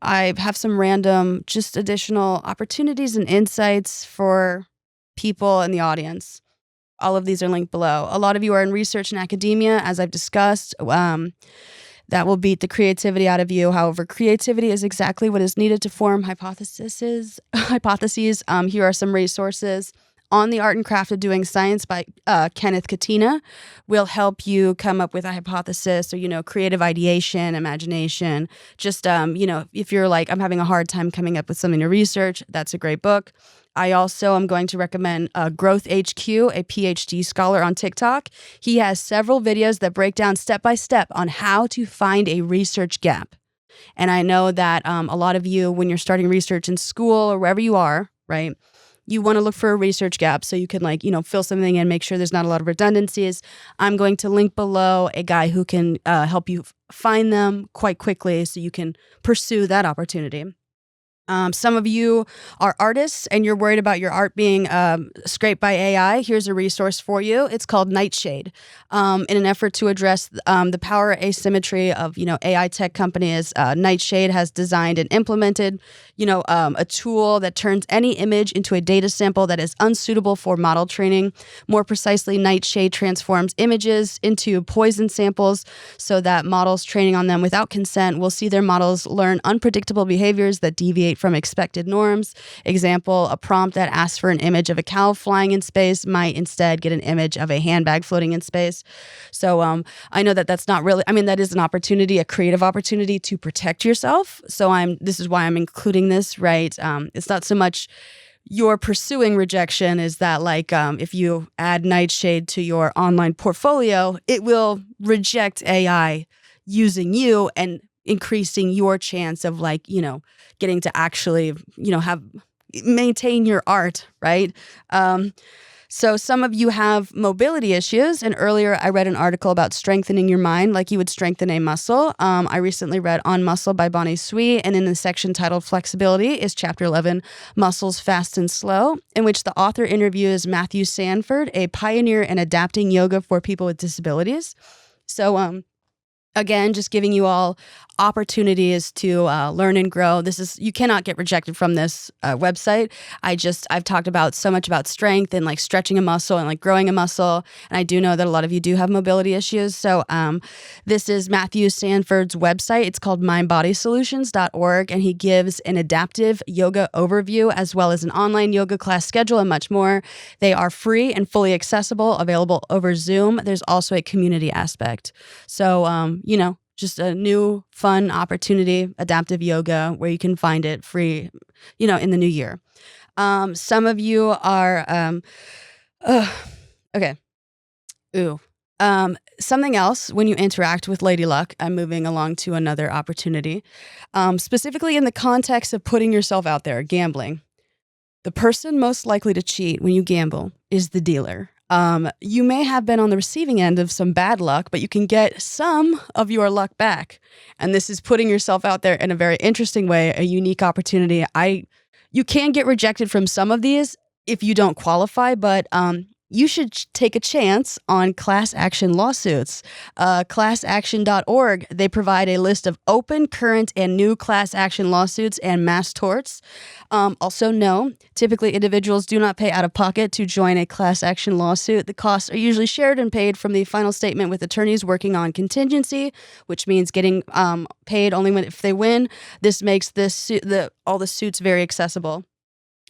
I have some random, just additional opportunities and insights for people in the audience. All of these are linked below. A lot of you are in research and academia, as I've discussed. That will beat the creativity out of you. However, creativity is exactly what is needed to form hypotheses. Here are some resources. On the Art and Craft of Doing Science by Kenneth Katina will help you come up with a hypothesis or, creative ideation, imagination. Just, if you're like, I'm having a hard time coming up with something to research, that's a great book. I also am going to recommend Growth HQ, a PhD scholar on TikTok. He has several videos that break down step by step on how to find a research gap. And I know that a lot of you, when you're starting research in school or wherever you are, right, you want to look for a research gap so you can fill something in, make sure there's not a lot of redundancies. I'm going to link below a guy who can help you find them quite quickly so you can pursue that opportunity. Some of you are artists and you're worried about your art being scraped by AI. Here's a resource for you. It's called Nightshade. In an effort to address the power asymmetry of, AI tech companies, Nightshade has designed and implemented, a tool that turns any image into a data sample that is unsuitable for model training. More precisely, Nightshade transforms images into poison samples so that models training on them without consent will see their models learn unpredictable behaviors that deviate from expected norms. Example, a prompt that asks for an image of a cow flying in space might instead get an image of a handbag floating in space. So I know that that's not really, that is an opportunity, a creative opportunity to protect yourself. So this is why I'm including this, right? It's not so much you're pursuing rejection, is that if you add Nightshade to your online portfolio, it will reject AI using you and increasing your chance of getting to actually, maintain your art, right? So some of you have mobility issues, and earlier I read an article about strengthening your mind like you would strengthen a muscle. I recently read On Muscle by Bonnie Sweet, and in the section titled Flexibility is Chapter 11, Muscles Fast and Slow, in which the author interviews Matthew Sanford, a pioneer in adapting yoga for people with disabilities. So, again, just giving you all opportunities to learn and grow. You cannot get rejected from this website. I've talked about so much about strength and like stretching a muscle and like growing a muscle. And I do know that a lot of you do have mobility issues. So this is Matthew Sanford's website. It's called mindbodysolutions.org. And he gives an adaptive yoga overview as well as an online yoga class schedule and much more. They are free and fully accessible, available over Zoom. There's also a community aspect. So, just a new fun opportunity, adaptive yoga, where you can find it free, in the new year. Some of you are, okay. Something else when you interact with Lady Luck, I'm moving along to another opportunity, specifically in the context of putting yourself out there, gambling. The person most likely to cheat when you gamble is the dealer. You may have been on the receiving end of some bad luck, but you can get some of your luck back. And this is putting yourself out there in a very interesting way, a unique opportunity. You can get rejected from some of these if you don't qualify, but you should take a chance on class action lawsuits. Classaction.org, they provide a list of open, current, and new class action lawsuits and mass torts. Also, no, typically individuals do not pay out of pocket to join a class action lawsuit. The costs are usually shared and paid from the final statement with attorneys working on contingency, which means getting paid only if they win. This makes all the suits very accessible.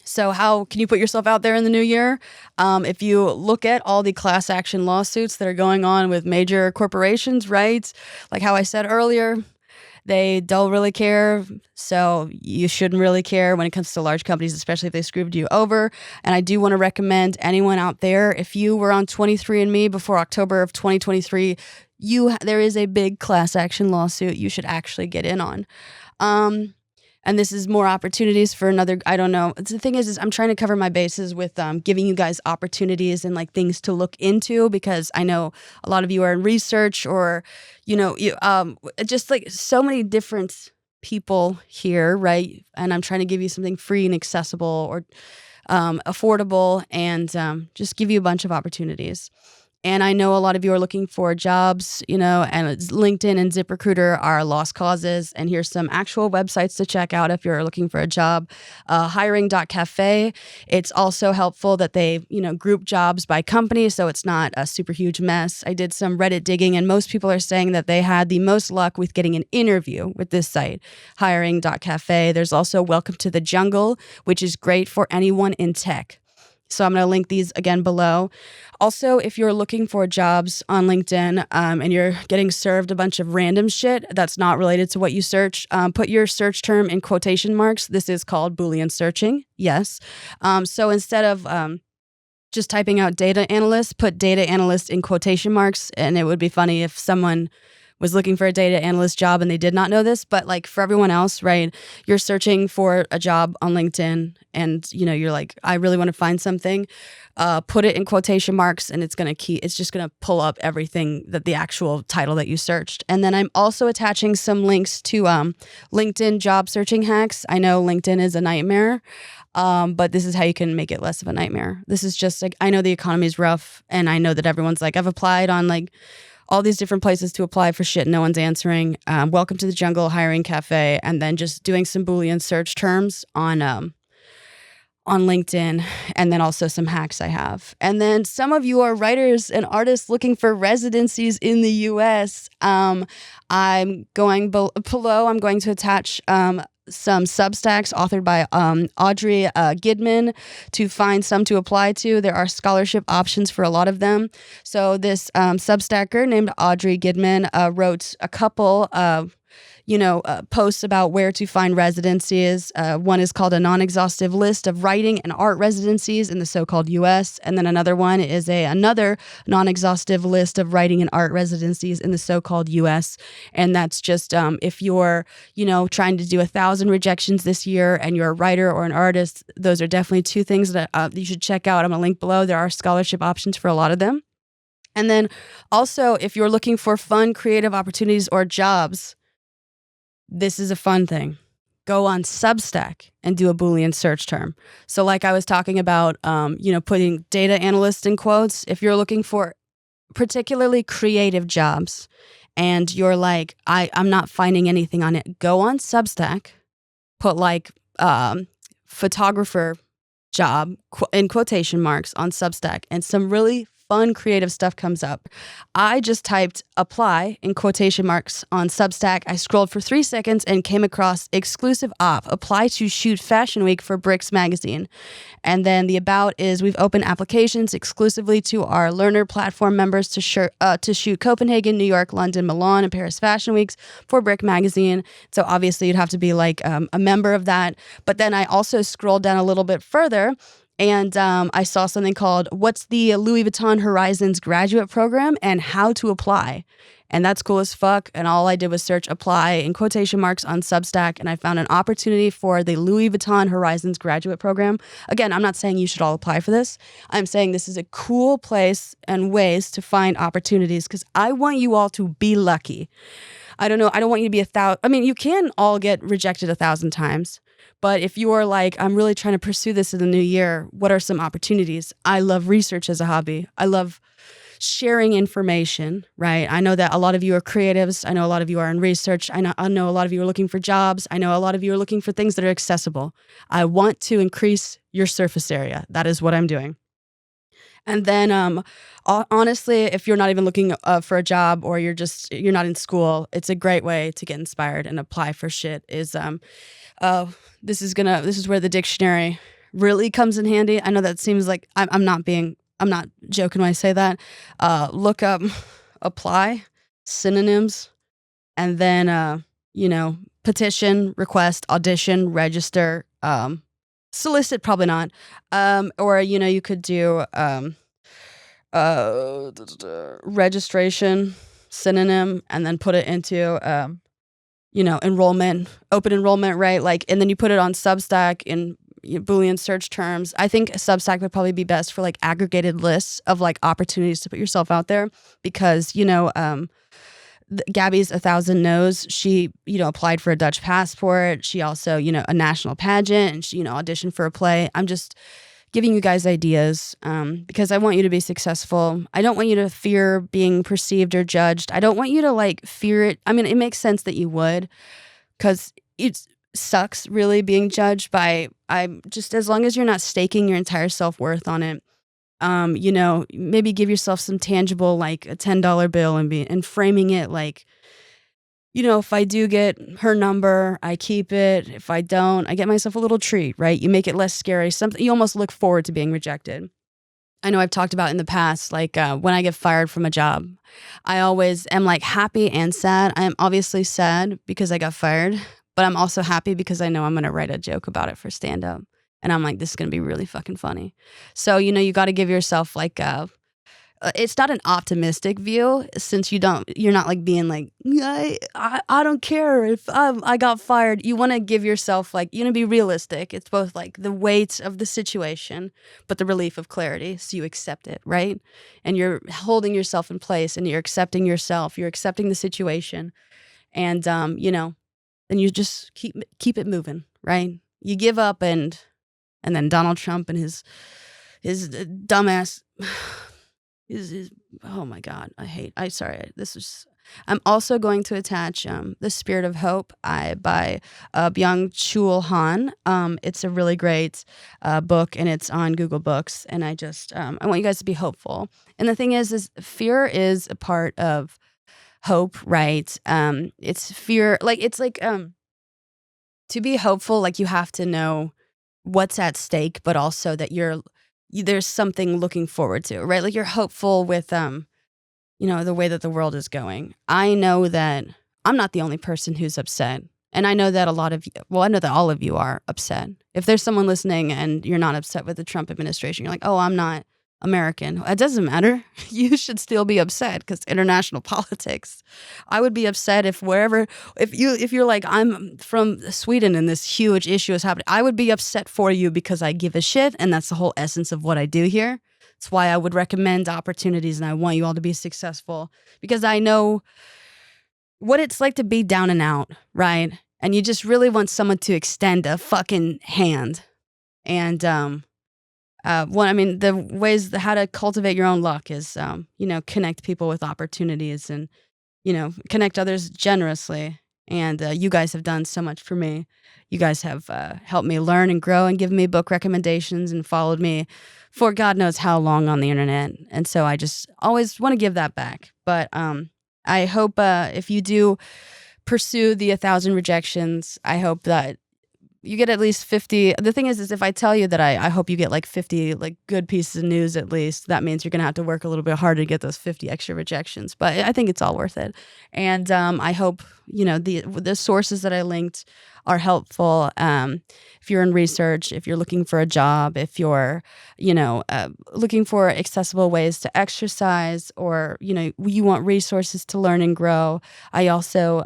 So how can you put yourself out there in the new year? If you look at all the class action lawsuits that are going on with major corporations, right? Like how I said earlier, they don't really care. So you shouldn't really care when it comes to large companies, especially if they screwed you over. And I do want to recommend anyone out there, if you were on 23andMe before October of 2023, there is a big class action lawsuit you should actually get in on. And this is more opportunities for another, I don't know. The thing is I'm trying to cover my bases with giving you guys opportunities and like things to look into, because I know a lot of you are in research or, just like so many different people here, right? And I'm trying to give you something free and accessible or affordable and just give you a bunch of opportunities. And I know a lot of you are looking for jobs, and LinkedIn and ZipRecruiter are lost causes. And here's some actual websites to check out if you're looking for a job. Hiring.cafe. It's also helpful that they, group jobs by company, so it's not a super huge mess. I did some Reddit digging, and most people are saying that they had the most luck with getting an interview with this site, hiring.cafe. There's also Welcome to the Jungle, which is great for anyone in tech. So I'm going to link these again below. Also, if you're looking for jobs on LinkedIn and you're getting served a bunch of random shit that's not related to what you search, put your search term in quotation marks. This is called Boolean searching. Yes. So instead of just typing out data analyst, put data analyst in quotation marks. And it would be funny if someone was looking for a data analyst job and they did not know this, but like for everyone else, right? You're searching for a job on LinkedIn and you're like, I really want to find something. Put it in quotation marks and it's just gonna pull up everything that the actual title that you searched. And then I'm also attaching some links to LinkedIn job searching hacks. I know LinkedIn is a nightmare, but this is how you can make it less of a nightmare. This is just like, I know the economy is rough and I know that everyone's like, I've applied on like all these different places to apply for shit. No one's answering. Welcome to the Jungle, Hiring Cafe, and then just doing some Boolean search terms on LinkedIn, and then also some hacks I have. And then some of you are writers and artists looking for residencies in the U.S. I'm going below. I'm going to attach some Substacks authored by Audrey Gidman to find some to apply to. There are scholarship options for a lot of them. So this Substacker named Audrey Gidman wrote a couple posts about where to find residencies. One is called a non-exhaustive list of writing and art residencies in the so-called U.S. And then another one is another non-exhaustive list of writing and art residencies in the so-called U.S. And that's just if you're, trying to do 1,000 rejections this year and you're a writer or an artist, those are definitely two things that you should check out. I'm going to link below. There are scholarship options for a lot of them. And then also, if you're looking for fun, creative opportunities or jobs, this is a fun thing. Go on Substack and do a Boolean search term. So like I was talking about, putting data analyst in quotes, if you're looking for particularly creative jobs and you're like, I'm not finding anything on it, go on Substack, put like photographer job in quotation marks on Substack, and some really fun creative stuff comes up. I just typed apply in quotation marks on Substack. I scrolled for 3 seconds and came across exclusive op, apply to shoot Fashion Week for Bricks magazine. And then the about is we've opened applications exclusively to our learner platform members to shoot Copenhagen, New York, London, Milan, and Paris Fashion Weeks for Brick magazine. So obviously you'd have to be like a member of that. But then I also scrolled down a little bit further and I saw something called What's the Louis Vuitton Horizons Graduate Program and How to Apply. And that's cool as fuck. And all I did was search apply in quotation marks on Substack, and I found an opportunity for the Louis Vuitton Horizons Graduate Program. Again, I'm not saying you should all apply for this. I'm saying this is a cool place and ways to find opportunities because I want you all to be lucky. I don't know. I don't want you to be 1,000. I mean, you can all get rejected 1,000 times. But if you're like, I'm really trying to pursue this in the new year, what are some opportunities? I love research as a hobby. I love sharing information, right? I know that a lot of you are creatives. I know a lot of you are in research. I know a lot of you are looking for jobs. I know a lot of you are looking for things that are accessible. I want to increase your surface area. That is what I'm doing. And then honestly, if you're not even looking for a job or you're not in school, it's a great way to get inspired and apply for shit is this is where the dictionary really comes in handy. I know that seems like I'm not joking when I say that. Look up apply, synonyms, and then petition, request, audition, register, solicit, probably not. Or you could do registration, synonym, and then put it into enrollment, open enrollment, right? Like, and then you put it on Substack in Boolean search terms. I think Substack would probably be best for like aggregated lists of like opportunities to put yourself out there because, Gabby's 1,000 No's. She, applied for a Dutch passport. She also, a national pageant, and she, auditioned for a play. I'm just giving you guys ideas because I want you to be successful. I don't want you to fear being perceived or judged. I don't want you to like fear it. I mean, it makes sense that you would because it sucks really being judged by, as long as you're not staking your entire self-worth on it. Maybe give yourself some tangible, like a $10 bill and framing it like, if I do get her number, I keep it. If I don't, I get myself a little treat, right? You make it less scary. Something you almost look forward to being rejected. I know I've talked about in the past, like when I get fired from a job, I always am like happy and sad. I am obviously sad because I got fired, but I'm also happy because I know I'm going to write a joke about it for stand-up. And I'm like, this is going to be really fucking funny. So, you got to give yourself like it's not an optimistic view since you're not like being like, I don't care if I got fired. You want to give yourself like, be realistic. It's both like the weight of the situation, but the relief of clarity. So you accept it, right? And you're holding yourself in place and you're accepting yourself. You're accepting the situation. And, then you just keep it moving, right? You give up and then Donald Trump and his dumbass, oh my God, I'm also going to attach The Spirit of Hope by Byung-Chul Han. It's a really great book and it's on Google Books. And I want you guys to be hopeful. And the thing is fear is a part of hope, right? It's fear, to be hopeful, like you have to know what's at stake, but also that there's something looking forward to, right? Like you're hopeful with, the way that the world is going. I know that I'm not the only person who's upset. And I know that I know that all of you are upset. If there's someone listening and you're not upset with the Trump administration, you're like, oh, I'm not American. It doesn't matter. You should still be upset because international politics. I would be upset if you're like, I'm from Sweden and this huge issue is happening. I would be upset for you because I give a shit, and that's the whole essence of what I do here. It's why I would recommend opportunities, and I want you all to be successful because I know what it's like to be down and out, right? And you just really want someone to extend a fucking hand. And the ways how to cultivate your own luck is, connect people with opportunities and, connect others generously. And you guys have done so much for me. You guys have helped me learn and grow and given me book recommendations and followed me for God knows how long on the internet. And so I just always want to give that back. But I hope if you do pursue the 1,000 rejections, I hope that you get at least 50. The thing is if I tell you that I hope you get like 50 like good pieces of news at least, that means you're going to have to work a little bit harder to get those 50 extra rejections. But I think it's all worth it. And I hope, the sources that I linked are helpful. If you're in research, if you're looking for a job, if you're, looking for accessible ways to exercise, or, you want resources to learn and grow. I also,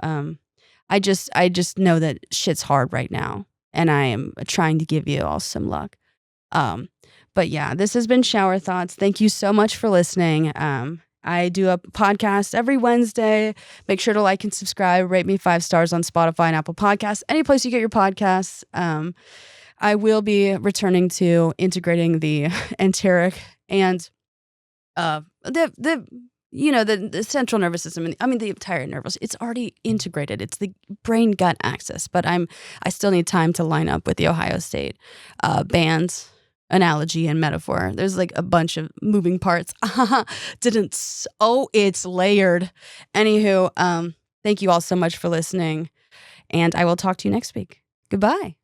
I just know that shit's hard right now. And I am trying to give you all some luck. But yeah, this has been Schauer Thoughts. Thank you so much for listening. I do a podcast every Wednesday. Make sure to like and subscribe. Rate me 5 stars on Spotify and Apple Podcasts. Any place you get your podcasts. I will be returning to integrating the enteric and the central nervous system, the entire nervous, it's already integrated. It's the brain-gut axis, but I still need time to line up with the Ohio State bands, analogy, and metaphor. There's like a bunch of moving parts. It's layered. Anywho, thank you all so much for listening, and I will talk to you next week. Goodbye.